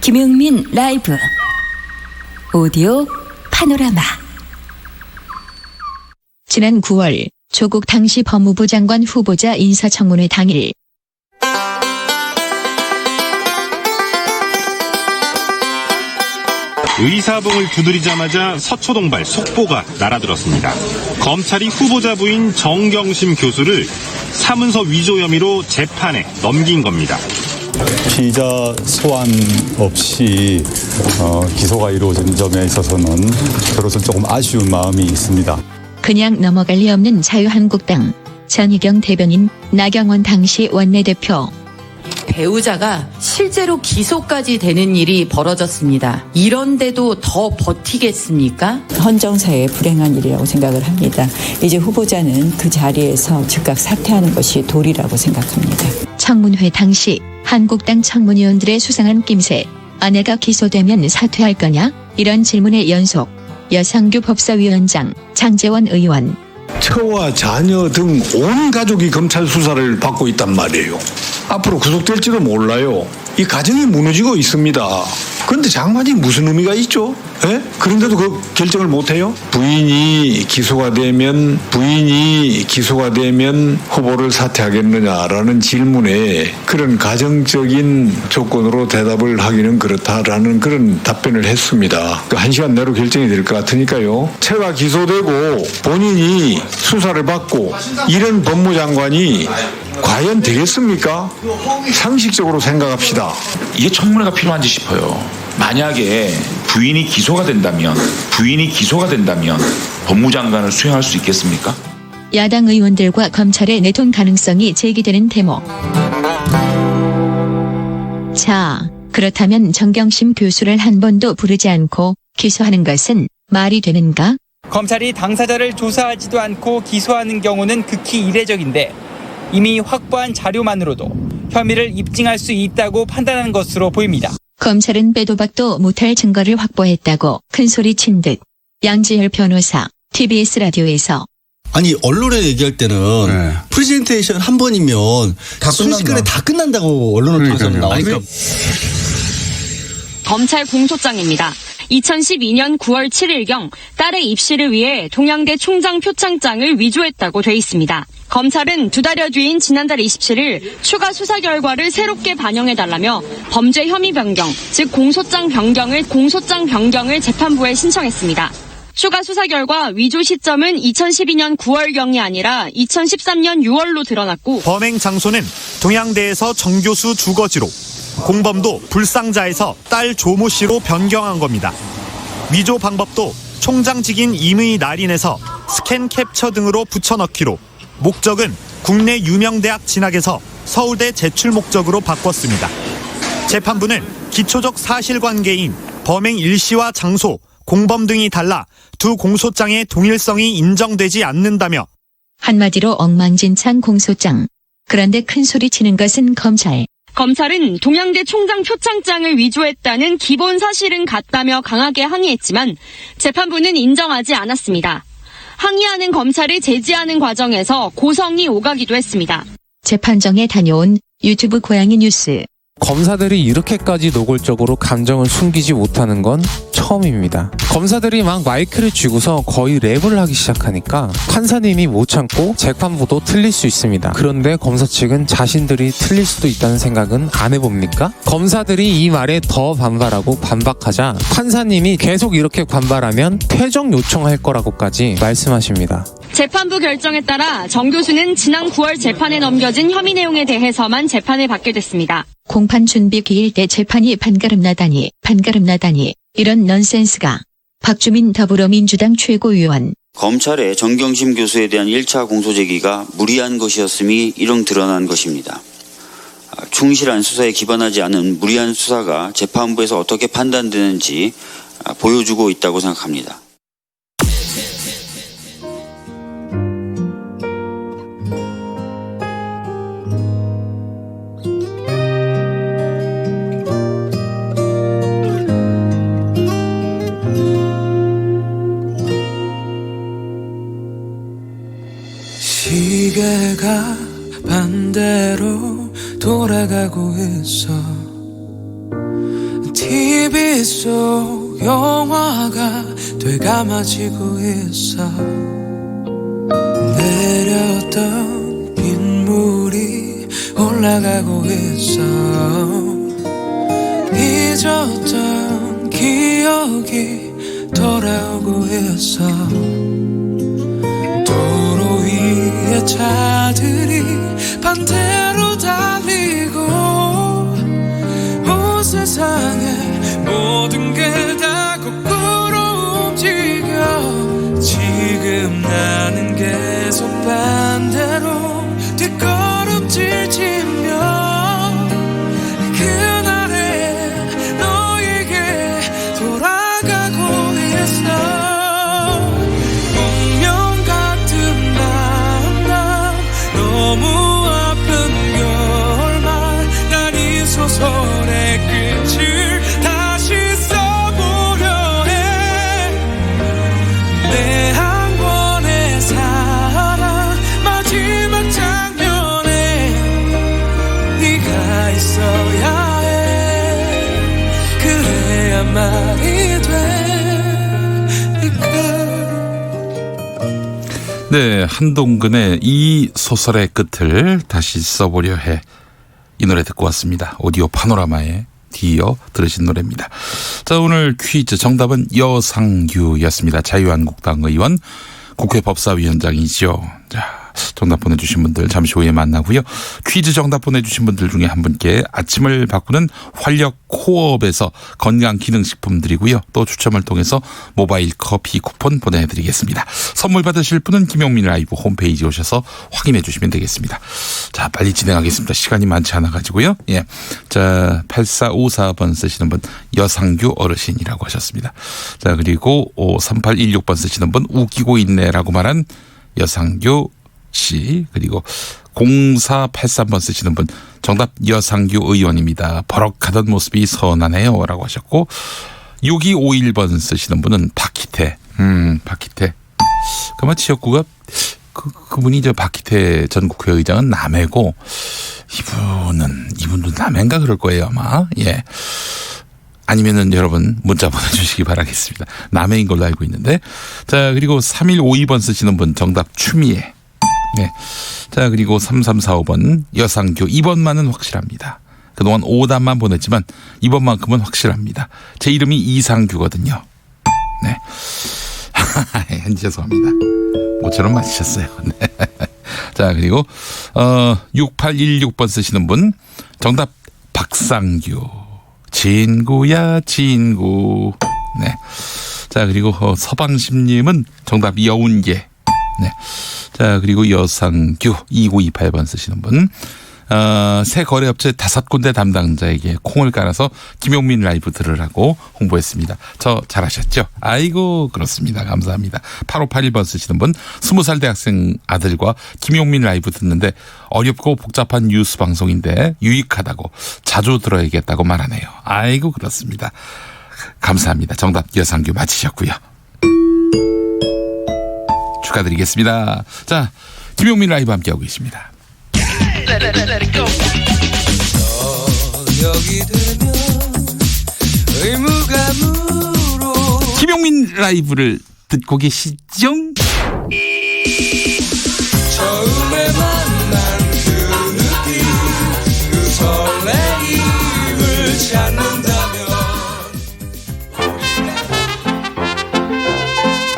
김용민 라이브 오디오 파노라마. 지난 9월 조국 당시 법무부 장관 후보자 인사청문회 당일 의사봉을 두드리자마자 서초동발 속보가 날아들었습니다. 검찰이 후보자 부인 정경심 교수를 사문서 위조 혐의로 재판에 넘긴 겁니다. 피의자 소환 없이 기소가 이루어진 점에 있어서는 저로서 조금 아쉬운 마음이 있습니다. 그냥 넘어갈 리 없는 자유한국당 전희경 대변인, 나경원 당시 원내대표. 배우자가 실제로 기소까지 되는 일이 벌어졌습니다. 이런데도 더 버티겠습니까? 헌정사의 불행한 일이라고 생각을 합니다. 이제 후보자는 그 자리에서 즉각 사퇴하는 것이 도리라고 생각합니다. 청문회 당시 한국당 청문위원들의 수상한 낌새, 아내가 기소되면 사퇴할 거냐? 이런 질문의 연속. 여상규 법사위원장, 장제원 의원. 처와 자녀 등 온 가족이 검찰 수사를 받고 있단 말이에요. 앞으로 구속될지도 몰라요. 이 가정이 무너지고 있습니다. 그런데 장관이 무슨 의미가 있죠? 예? 그런데도 그 결정을 못해요? 부인이 기소가 되면 후보를 사퇴하겠느냐라는 질문에 그런 가정적인 조건으로 대답을 하기는 그렇다라는 그런 답변을 했습니다. 1시간 내로 결정이 될 것 같으니까요. 채가 기소되고 본인이 수사를 받고 이런 법무장관이 과연 되겠습니까? 상식적으로 생각합시다. 이게 청문회가 필요한지 싶어요. 만약에 부인이 기소가 된다면 법무장관을 수행할 수 있겠습니까? 야당 의원들과 검찰의 내통 가능성이 제기되는 대목. 자, 그렇다면 정경심 교수를 한 번도 부르지 않고 기소하는 것은 말이 되는가? 검찰이 당사자를 조사하지도 않고 기소하는 경우는 극히 이례적인데 이미 확보한 자료만으로도 혐의를 입증할 수 있다고 판단한 것으로 보입니다. 검찰은 빼도 박도 못할 증거를 확보했다고 큰소리친 듯. 양지열 변호사, TBS 라디오에서. 아니 언론에 얘기할 때는 프레젠테이션 한 번이면 순식간에 다 끝난다고 언론을 통해서 나와요. 검찰 공소장입니다. 2012년 9월 7일경 딸의 입시를 위해 동양대 총장 표창장을 위조했다고 돼 있습니다. 검찰은 2달여 뒤인 지난달 27일 추가 수사 결과를 새롭게 반영해달라며 범죄 혐의 변경, 즉 공소장 변경을 재판부에 신청했습니다. 추가 수사 결과 위조 시점은 2012년 9월경이 아니라 2013년 6월로 드러났고 범행 장소는 동양대에서 정 교수 주거지로 공범도 불상자에서 딸 조모 씨로 변경한 겁니다. 위조 방법도 총장직인 임의 날인에서 스캔 캡처 등으로 붙여넣기로 목적은 국내 유명 대학 진학에서 서울대 제출 목적으로 바꿨습니다. 재판부는 기초적 사실관계인 범행 일시와 장소, 공범 등이 달라 두 공소장의 동일성이 인정되지 않는다며 한마디로 엉망진창 공소장. 그런데 큰소리 치는 것은 검찰. 검찰은 동양대 총장 표창장을 위조했다는 기본 사실은 같다며 강하게 항의했지만 재판부는 인정하지 않았습니다. 항의하는 검찰을 제지하는 과정에서 고성이 오가기도 했습니다. 재판정에 다녀온 유튜브 고양이 뉴스. 검사들이 이렇게까지 노골적으로 감정을 숨기지 못하는 건 처음입니다. 검사들이 막 마이크를 쥐고서 거의 랩을 하기 시작하니까 판사님이 못 참고 재판부도 틀릴 수 있습니다. 그런데 검사 측은 자신들이 틀릴 수도 있다는 생각은 안 해봅니까? 검사들이 이 말에 더 반발하고 반박하자 판사님이 계속 이렇게 반발하면 퇴정 요청할 거라고까지 말씀하십니다. 재판부 결정에 따라 정 교수는 지난 9월 재판에 넘겨진 혐의 내용에 대해서만 재판을 받게 됐습니다. 공판 준비 기일 때 재판이 반가름나다니 이런 넌센스가. 박주민 더불어민주당 최고위원. 검찰의 정경심 교수에 대한 1차 공소제기가 무리한 것이었음이 이름 드러난 것입니다. 충실한 수사에 기반하지 않은 무리한 수사가 재판부에서 어떻게 판단되는지 보여주고 있다고 생각합니다. 시계가 반대로 돌아가고 있어. TV 속 영화가 되감아지고 있어. 내렸던 빗물이 올라가고 있어. 잊었던 기억이 돌아오고 있어. 도로 위에 차들이 반대로 달리고 온 세상에 모든 게 다 거꾸로 움직여. 지금 나는 계속 반대로 뒷걸음질 치며 그날의 너에게 돌아가고 있어. 너무 아픈 결말. 난 이 소설의 끝을 다시 써보려 해. 내 한 권의 사랑 마지막 장면에 네가 있어야 해. 그래야 말이 되니까. 네, 한동근의 이 소설의 끝을 다시 써보려 해. 이 노래 듣고 왔습니다. 오디오 파노라마에 뒤이어 들으신 노래입니다. 자, 오늘 퀴즈 정답은 여상규였습니다. 자유한국당 의원, 국회 법사위원장이죠. 자, 정답 보내주신 분들 잠시 후에 만나고요. 퀴즈 정답 보내주신 분들 중에 한 분께 아침을 바꾸는 활력 코업에서 건강기능식품 드리고요. 또 추첨을 통해서 모바일 커피 쿠폰 보내드리겠습니다. 선물 받으실 분은 김용민 라이브 홈페이지 오셔서 확인해 주시면 되겠습니다. 자, 빨리 진행하겠습니다. 시간이 많지 않아가지고요. 예. 자, 8454번 쓰시는 분 여상규 어르신이라고 하셨습니다. 자, 그리고 3816번 쓰시는 분 웃기고 있네라고 말한 여상규 씨, 그리고 0483번 쓰시는 분 정답 여상규 의원입니다. 버럭하던 모습이 선하네요 라고 하셨고, 6251번 쓰시는 분은 박희태. 박희태. 그만 지역구가 그분이 저 박희태 전 국회의장은 남해고 이분도 남해인가 그럴 거예요 아마. 예. 아니면은 여러분 문자 보내주시기 바라겠습니다. 남해인 걸로 알고 있는데. 자, 그리고 3152번 쓰시는 분 정답 추미애. 네. 자, 그리고 3345번 여상규. 2번만은 확실합니다. 그동안 5단만 보냈지만 이번만큼은 확실합니다. 제 이름이 이상규거든요. 네. 죄송합니다. 모처럼 맞으셨어요. 네. 자, 그리고 6816번 쓰시는 분 정답 박상규. 진구야 진구. 네. 자, 그리고 서방심님은 정답 여운계. 네. 자, 그리고 여상규 2928번 쓰시는 분. 새 거래업체 5군데 담당자에게 콩을 깔아서 김용민 라이브 들으라고 홍보했습니다. 저 잘하셨죠? 아이고, 그렇습니다. 감사합니다. 8581번 쓰시는 분. 20살 대학생 아들과 김용민 라이브 듣는데 어렵고 복잡한 뉴스 방송인데 유익하다고 자주 들어야겠다고 말하네요. 아이고, 그렇습니다. 감사합니다. 정답 여상규 맞히셨고요. 축하드리겠습니다. 자, 김용민 라이브 함께하고 계십니다. Let it go. 적이 되면 의무감으로 김용민 라이브를 듣고 계시죠? 처음에 만난 그 느낌 그 설레임을 찾는다면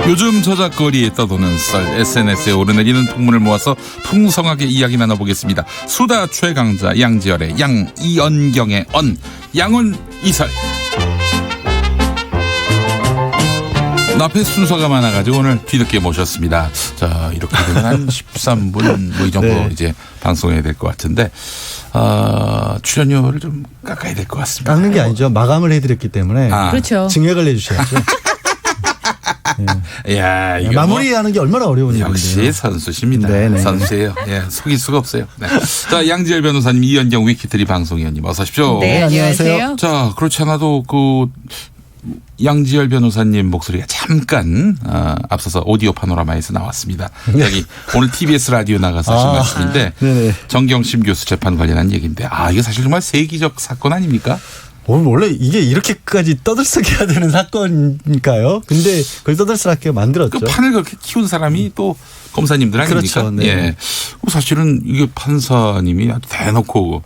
요즘 저작거리에 떠도는 썰, SNS에 오르내리는 풍문을 모아서 풍성하게 이야기 나눠보겠습니다. 수다 최강자 양지열의 양, 이언경의 언, 양언 이설. 앞에 순서가 많아가지고 오늘 뒤늦게 모셨습니다. 자, 이렇게 되면 한 13분 뭐 이 정도 네. 이제 방송해야 될 것 같은데 출연료를 좀 깎아야 될 것 같습니다. 깎는 게 아니죠. 마감을 해드렸기 때문에 그렇죠. 증액을 해주셔야죠. 야, 이거 마무리하는 게 얼마나 어려운 일인데요. 역시 선수십니다. 네네. 선수예요. 예, 속일 수가 없어요. 네. 자, 양지열 변호사님, 이현경 위키트리 방송위원님 어서 오십시오. 네, 안녕하세요. 자, 그렇지 않아도 양지열 변호사님 목소리가 잠깐 앞서서 오디오 파노라마에서 나왔습니다. 여기 오늘 TBS 라디오 나가서 하신 말씀인데 정경심 교수 재판 관련한 얘기인데 이게 사실 정말 세기적 사건 아닙니까? 원래 이게 이렇게까지 떠들썩해야 되는 사건일까요? 근데 그걸 떠들썩하게 만들었죠. 그 판을 그렇게 키운 사람이 또 검사님들 아닙니까? 그렇죠. 네. 예. 사실은 이게 판사님이 아주 대놓고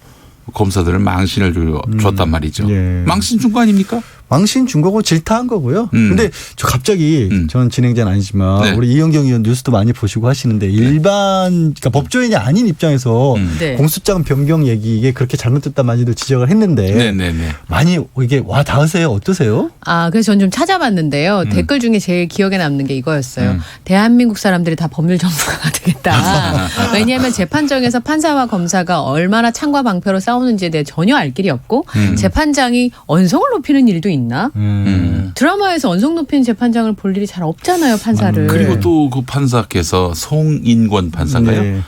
검사들을 망신을 줬단 말이죠. 예. 망신 준 거 아닙니까? 망신 준 거고 질타한 거고요. 근데 저 갑자기 저는 진행자는 아니지만 네. 우리 이현경 의원 뉴스도 많이 보시고 하시는데 그러니까 법조인이 아닌 입장에서 공소장 변경 얘기 이게 그렇게 잘못됐단 많이들 지적을 했는데 많이 이게 와 닿으세요? 어떠세요? 그래서 전 좀 찾아봤는데요. 댓글 중에 제일 기억에 남는 게 이거였어요. 대한민국 사람들이 다 법률 전문가가 되겠다. 왜냐하면 재판정에서 판사와 검사가 얼마나 창과 방패로 싸우는지에 대해 전혀 알 길이 없고 재판장이 언성을 높이는 일도 있나? 드라마에서 언성 높이는 재판장을 볼 일이 잘 없잖아요, 판사를. 그리고 또 그 판사께서 송인권 판사인가요? 네.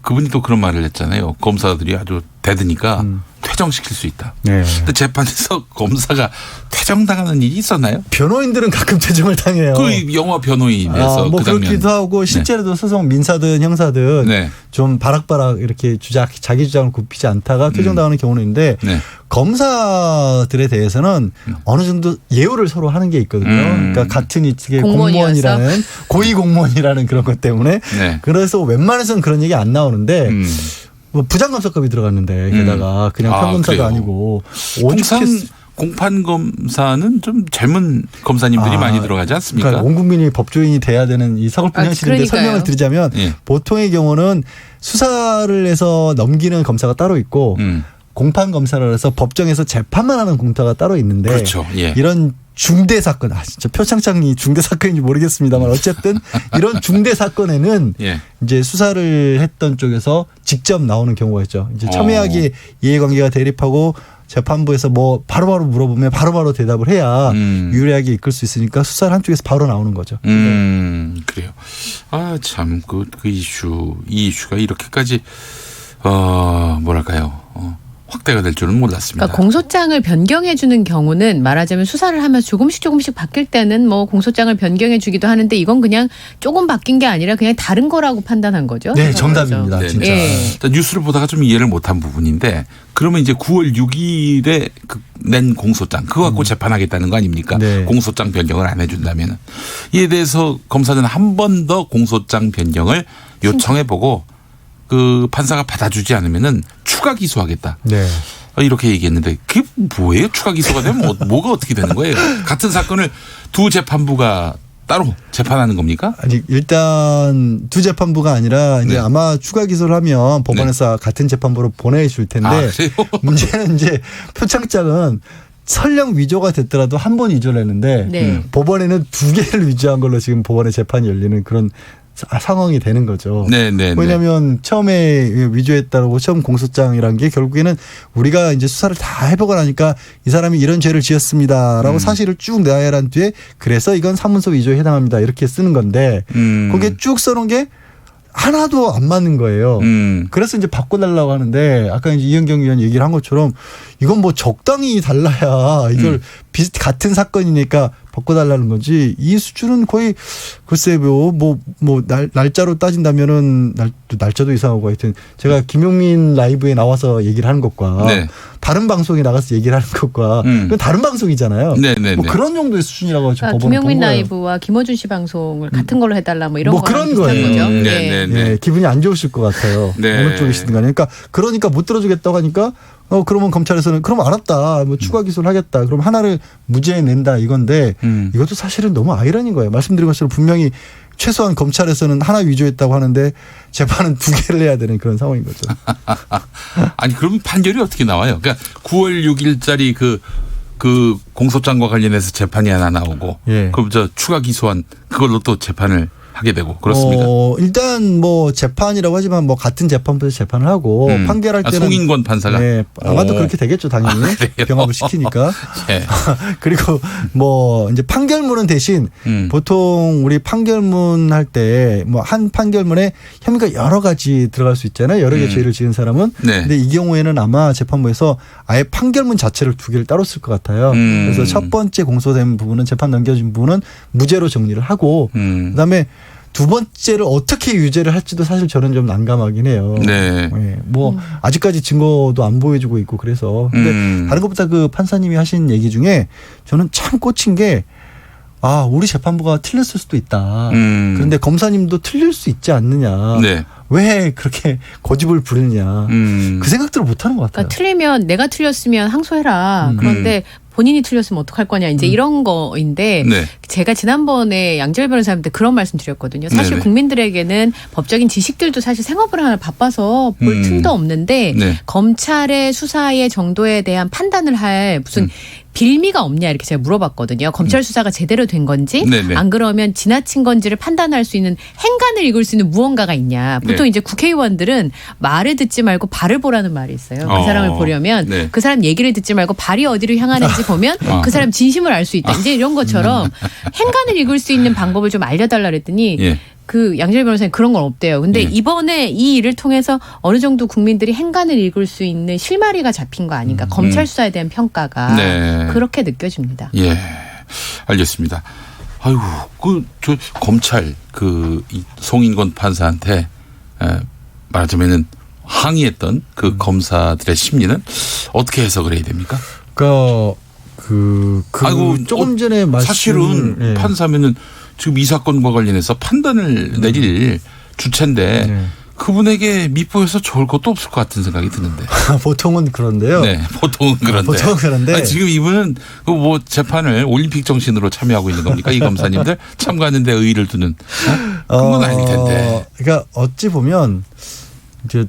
그분이 또 그런 말을 했잖아요. 검사들이 아주 대드니까 퇴정시킬 수 있다. 네. 근데 재판에서 검사가 퇴정당하는 일이 있었나요? 변호인들은 가끔 퇴정을 당해요. 그 영화 변호인에서 뭐 그 장면. 그렇기도 하고 실제로도 소송 민사든 형사든 좀 바락바락 이렇게 자기 주장을 굽히지 않다가 퇴정당하는 경우는 있는데 검사들에 대해서는 어느 정도 예우를 서로 하는 게 있거든요. 그러니까 같은 위치의 공무원이라는 고위 공무원이라는 그런 것 때문에 그래서 웬만해서는 그런 얘기 안 나오는데 뭐 부장검사급이 들어갔는데 게다가 그냥 평검사도 아니고 공판 검사는 좀 젊은 검사님들이 많이 들어가지 않습니까? 그러니까 온 국민이 법조인이 돼야 되는 이 서글픈 현실인데 설명을 드리자면 보통의 경우는 수사를 해서 넘기는 검사가 따로 있고 공판 검사라 해서 법정에서 재판만 하는 검사가 따로 있는데 그렇죠. 이런 중대 사건 진짜 표창장이 중대 사건인지 모르겠습니다만 어쨌든 이런 중대 사건에는 이제 수사를 했던 쪽에서 직접 나오는 경우가 있죠. 이제 첨예하게 이해관계가 대립하고 재판부에서 뭐 바로바로 물어보면 바로바로 대답을 해야 유리하게 이끌 수 있으니까 수사를 한쪽에서 바로 나오는 거죠. 그래요. 참 이 이슈가 이렇게까지 뭐랄까요? 확대가 될 줄은 몰랐습니다. 그러니까 공소장을 변경해 주는 경우는 말하자면 수사를 하면서 조금씩 바뀔 때는 뭐 공소장을 변경해 주기도 하는데 이건 그냥 조금 바뀐 게 아니라 그냥 다른 거라고 판단한 거죠. 네, 정답입니다. 진짜. 뉴스를 보다가 좀 이해를 못한 부분인데 그러면 이제 9월 6일에 낸 공소장 그거 갖고 재판하겠다는 거 아닙니까? 공소장 변경을 안 해준다면 이에 대해서 검사는 한 번 더 공소장 변경을 요청해보고 그 판사가 받아주지 않으면은 추가 기소하겠다. 이렇게 얘기했는데 그게 뭐예요? 추가 기소가 되면 뭐가 어떻게 되는 거예요? 같은 사건을 두 재판부가 따로 재판하는 겁니까? 아니 일단 두 재판부가 아니라 이제 아마 추가 기소를 하면 법원에서 같은 재판부로 보내줄 텐데 문제는 이제 표창장은 설령 위조가 됐더라도 한 번 위조를 했는데 법원에는 두 개를 위조한 걸로 지금 법원에 재판이 열리는 그런 상황이 되는 거죠. 왜냐하면 처음에 위조했다고 처음 공소장이란 게 결국에는 우리가 이제 수사를 다 해보고 나니까 이 사람이 이런 죄를 지었습니다라고 사실을 쭉 나열한 뒤에 그래서 이건 사문서 위조에 해당합니다 이렇게 쓰는 건데 거기에 쭉 써놓은 게 하나도 안 맞는 거예요. 그래서 이제 바꿔달라고 하는데 아까 이제 이현경 의원 얘기를 한 것처럼 이건 뭐 적당히 달라야 이걸 같은 사건이니까 바꿔달라는 거지. 이 수준은 거의 글쎄 날짜로 따진다면은 날짜도 이상하고 하여튼 제가 김용민 라이브에 나와서 얘기를 하는 것과 네. 다른 방송에 나가서 얘기를 하는 것과 그건 다른 방송이잖아요. 네네네. 뭐 그런 정도의 수준이라고 그러니까 김용민 라이브와 김어준 씨 방송을 같은 걸로 해달라 뭐 이런 그런 거랑 비슷한 거예요. 거죠. 네. 기분이 안 좋으실 것 같아요. 네. 어느 쪽이시든 간에. 그러니까 못 들어주겠다고 하니까 그러면 검찰에서는 그럼 알았다. 뭐 추가 기소를 하겠다. 그럼 하나를 무죄에 낸다 이건데 이것도 사실은 너무 아이러니인 거예요. 말씀드린 것처럼 분명히 최소한 검찰에서는 하나 위조했다고 하는데 재판은 2개를 해야 되는 그런 상황인 거죠. 아니 그러면 판결이 어떻게 나와요? 그러니까 9월 6일짜리 그 공소장과 관련해서 재판이 하나 나오고 그럼 저 추가 기소한 그걸로 또 재판을 하게 되고 그렇습니까? 일단 뭐 재판이라고 하지만 뭐 같은 재판부에서 재판을 하고 판결할 때는 송인권 판사가 아마도 그렇게 되겠죠 당연히 병합을 시키니까. 네. 그리고 뭐 이제 판결문은 대신 보통 우리 판결문 할 때 뭐 한 판결문에 혐의가 여러 가지 들어갈 수 있잖아요. 여러 개 죄를 지은 사람은. 네. 근데 이 경우에는 아마 재판부에서 아예 판결문 자체를 2개를 따로 쓸 것 같아요. 그래서 첫 번째 공소된 부분은 재판 넘겨진 부분은 무죄로 정리를 하고 그다음에 두 번째를 어떻게 유죄를 할지도 사실 저는 좀 난감하긴 해요. 네. 뭐 아직까지 증거도 안 보여주고 있고 그래서. 근데 다른 것보다 그 판사님이 하신 얘기 중에 저는 참 꽂힌 게 우리 재판부가 틀렸을 수도 있다. 그런데 검사님도 틀릴 수 있지 않느냐. 네. 왜 그렇게 고집을 부리느냐. 그 생각들을 못하는 것 같아요. 그러니까 틀리면 내가 틀렸으면 항소해라. 그런데 본인이 틀렸으면 어떡할 거냐 이제 이런 거인데 제가 지난번에 양지열 변호사님한테 그런 말씀 드렸거든요. 사실 국민들에게는 법적인 지식들도 사실 생업을 하나 바빠서 볼 틈도 없는데 검찰의 수사의 정도에 대한 판단을 할 무슨 빌미가 없냐 이렇게 제가 물어봤거든요. 검찰 수사가 제대로 된 건지 안 그러면 지나친 건지를 판단할 수 있는 행간을 읽을 수 있는 무언가가 있냐. 보통 이제 국회의원들은 말을 듣지 말고 발을 보라는 말이 있어요. 그 사람을 보려면 그 사람 얘기를 듣지 말고 발이 어디로 향하는지 보면 그 사람 진심을 알 수 있다. 이제 이런 것처럼 행간을 읽을 수 있는 방법을 좀 알려달라 그랬더니 그 양지열 변호사님 그런 건 없대요. 근데 이번에 이 일을 통해서 어느 정도 국민들이 행간을 읽을 수 있는 실마리가 잡힌 거 아닌가. 검찰 수사에 대한 평가가 그렇게 느껴집니다. 예, 알겠습니다. 아이고, 저 검찰 이 송인권 판사한테 말하자면은 항의했던 그 검사들의 심리는 어떻게 해석을 해야 됩니까? 아이고, 조금 전에 사실은 판사면은 지금 이 사건과 관련해서 판단을 내릴 주체인데 그분에게 밑보여서 좋을 것도 없을 것 같은 생각이 드는데. 보통은 그런데요. 네, 보통은 그런데. 보통은 그런데. 지금 이분은 뭐 재판을 올림픽 정신으로 참여하고 있는 겁니까? 이 검사님들 참가하는 데 의의를 두는 그건 아닐 텐데. 그러니까 어찌 보면 이제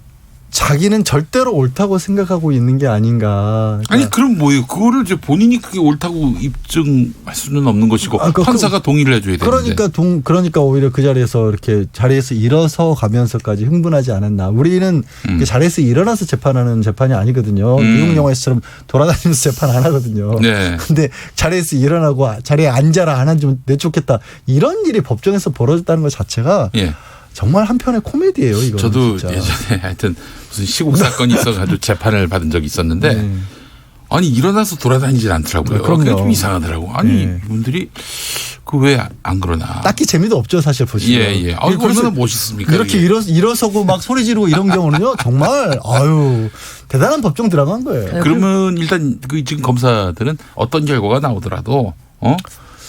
자기는 절대로 옳다고 생각하고 있는 게 아닌가. 아니 그럼 뭐예요? 그거를 이제 본인이 그게 옳다고 입증할 수는 없는 것이고 판사가 동의를 해줘야 되는데. 그러니까 오히려 그 자리에서 이렇게 자리에서 일어서 가면서까지 흥분하지 않았나. 우리는 자리에서 일어나서 재판하는 재판이 아니거든요. 미국 영화에서처럼 돌아다니면서 재판 안 하거든요. 근데 자리에서 일어나고 자리에 앉아라 안 앉으면 내쫓겠다. 이런 일이 법정에서 벌어졌다는 것 자체가 정말 한편의 코미디예요. 이거. 저도 진짜. 예전에 하여튼 무슨 시국 사건이 있어가지고 재판을 받은 적이 있었는데 아니 일어나서 돌아다니질 않더라고요. 그게 좀 이상하더라고. 아니 이분들이 그 왜 안 그러나. 딱히 재미도 없죠 사실 보시면. 예. 이거 얼마나 멋있습니까? 이렇게 일어서고 막 소리 지르고 이런 경우는요 정말 대단한 법정 들어간 거예요. 그러면 일단 지금 검사들은 어떤 결과가 나오더라도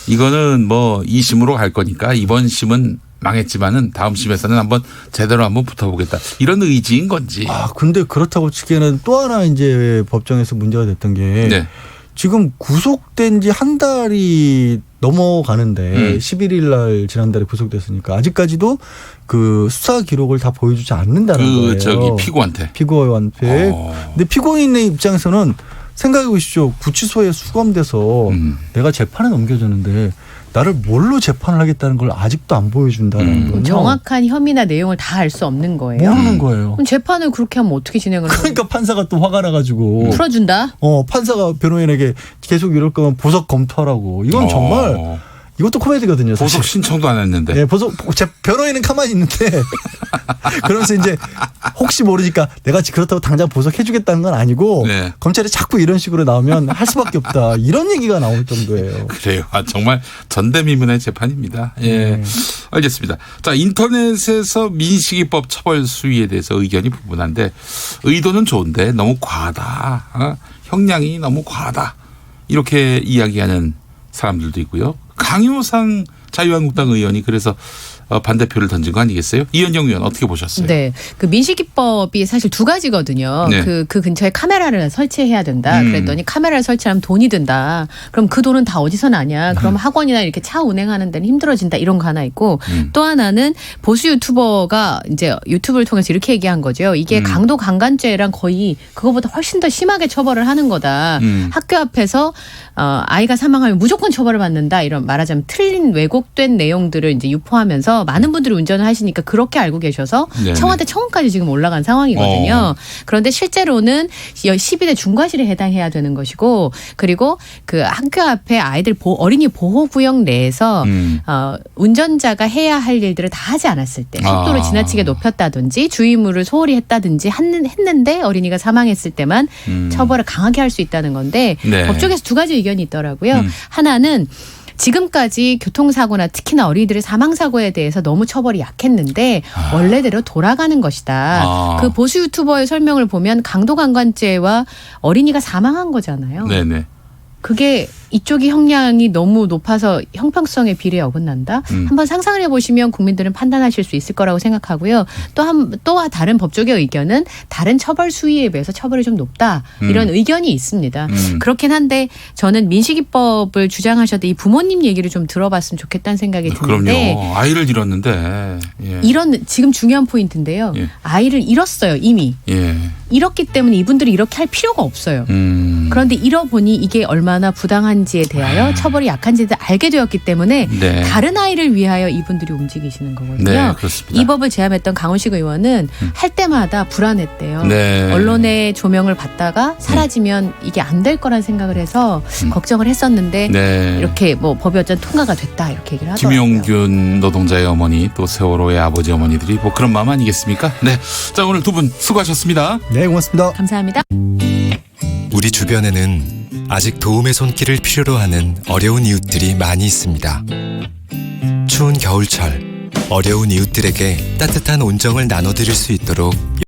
이거는 뭐 2심으로 갈 거니까 이번 심은 망했지만은 다음 심에서는 한번 제대로 한번 붙어보겠다. 이런 의지인 건지. 근데 그렇다고 치기에는 또 하나 이제 법정에서 문제가 됐던 게 지금 구속된 지 한 달이 넘어가는데 11일 날 지난달에 구속됐으니까 아직까지도 그 수사 기록을 다 보여주지 않는다는 거예요. 피고한테. 근데 피고인의 입장에서는 생각해 보십시오. 구치소에 수감돼서 내가 재판에 넘겨졌는데 나를 뭘로 재판을 하겠다는 걸 아직도 안 보여준다는 거예요. 정확한 혐의나 내용을 다 알 수 없는 거예요. 모르는 거예요. 그럼 재판을 그렇게 하면 어떻게 진행을 해요? 그러니까 판사가 또 화가 나가지고 풀어준다? 판사가 변호인에게 계속 이럴 거면 보석 검토하라고. 이건 정말 이것도 코미디거든요. 사실. 보석 신청도 안 했는데. 네, 제 변호인은 가만히 있는데 그러면서 이제 혹시 모르니까 내가 그렇다고 당장 보석해주겠다는 건 아니고 네. 검찰이 자꾸 이런 식으로 나오면 할 수밖에 없다. 이런 얘기가 나올 정도예요. 그래요. 정말 전대미문의 재판입니다. 예. 알겠습니다. 자, 인터넷에서 민식이법 처벌 수위에 대해서 의견이 분분한데 의도는 좋은데 너무 과하다. 형량이 너무 과하다. 이렇게 이야기하는 사람들도 있고요. 강효상 자유한국당 의원이 그래서 반대표를 던진 거 아니겠어요? 이현영 의원 어떻게 보셨어요? 네. 그 민식이법이 사실 두 가지거든요. 네. 그 근처에 카메라를 설치해야 된다. 그랬더니 카메라를 설치하면 돈이 든다. 그럼 그 돈은 다 어디서 나냐. 그럼 학원이나 이렇게 차 운행하는 데는 힘들어진다. 이런 거 하나 있고 또 하나는 보수 유튜버가 이제 유튜브를 통해서 이렇게 얘기한 거죠. 이게 강도 강간죄랑 거의 그거보다 훨씬 더 심하게 처벌을 하는 거다. 학교 앞에서 아이가 사망하면 무조건 처벌을 받는다. 이런 말하자면 틀린 왜곡된 내용들을 이제 유포하면서 많은 분들이 운전을 하시니까 그렇게 알고 계셔서 네네. 청와대 청원까지 지금 올라간 상황이거든요. 그런데 실제로는 12대 중과실에 해당해야 되는 것이고 그리고 그 학교 앞에 아이들 어린이 보호구역 내에서 운전자가 해야 할 일들을 다 하지 않았을 때 속도를 지나치게 높였다든지 주의무를 소홀히 했다든지 했는데 어린이가 사망했을 때만 처벌을 강하게 할 수 있다는 건데 네. 법조계에서 두 가지 의견이 있더라고요. 하나는 지금까지 교통사고나 특히나 어린이들의 사망사고에 대해서 너무 처벌이 약했는데 원래대로 돌아가는 것이다. 그 보수 유튜버의 설명을 보면 강도강간죄와 어린이가 사망한 거잖아요. 네네. 그게 이쪽이 형량이 너무 높아서 형평성에 비례에 어긋난다. 한번 상상을 해보시면 국민들은 판단하실 수 있을 거라고 생각하고요. 또 다른 법조계 의견은 다른 처벌 수위에 비해서 처벌이 좀 높다. 이런 의견이 있습니다. 그렇긴 한데 저는 민식이법을 주장하셔도 이 부모님 얘기를 좀 들어봤으면 좋겠다는 생각이 드는데 그럼요. 아이를 잃었는데. 예. 이런 지금 중요한 포인트인데요. 예. 아이를 잃었어요 이미. 예. 잃었기 때문에 이분들이 이렇게 할 필요가 없어요. 그런데 잃어보니 이게 얼마나 부당한지에 대하여 처벌이 약한지를 알게 되었기 때문에 네. 다른 아이를 위하여 이분들이 움직이시는 거거든요. 네, 그렇습니다. 이 법을 제안했던 강훈식 의원은 할 때마다 불안했대요. 네. 언론의 조명을 받다가 사라지면 이게 안 될 거란 생각을 해서 걱정을 했었는데 네. 이렇게 뭐 법이 어쨌든 통과가 됐다 이렇게 얘기를 하더라고요. 김용균 노동자의 어머니 또 세월호의 아버지 어머니들이 뭐 그런 마음 아니겠습니까? 네. 자, 오늘 두 분 수고하셨습니다. 네, 고맙습니다. 감사합니다. 우리 주변에는 아직 도움의 손길을 필요로 하는 어려운 이웃들이 많이 있습니다. 추운 겨울철 어려운 이웃들에게 따뜻한 온정을 나눠드릴 수 있도록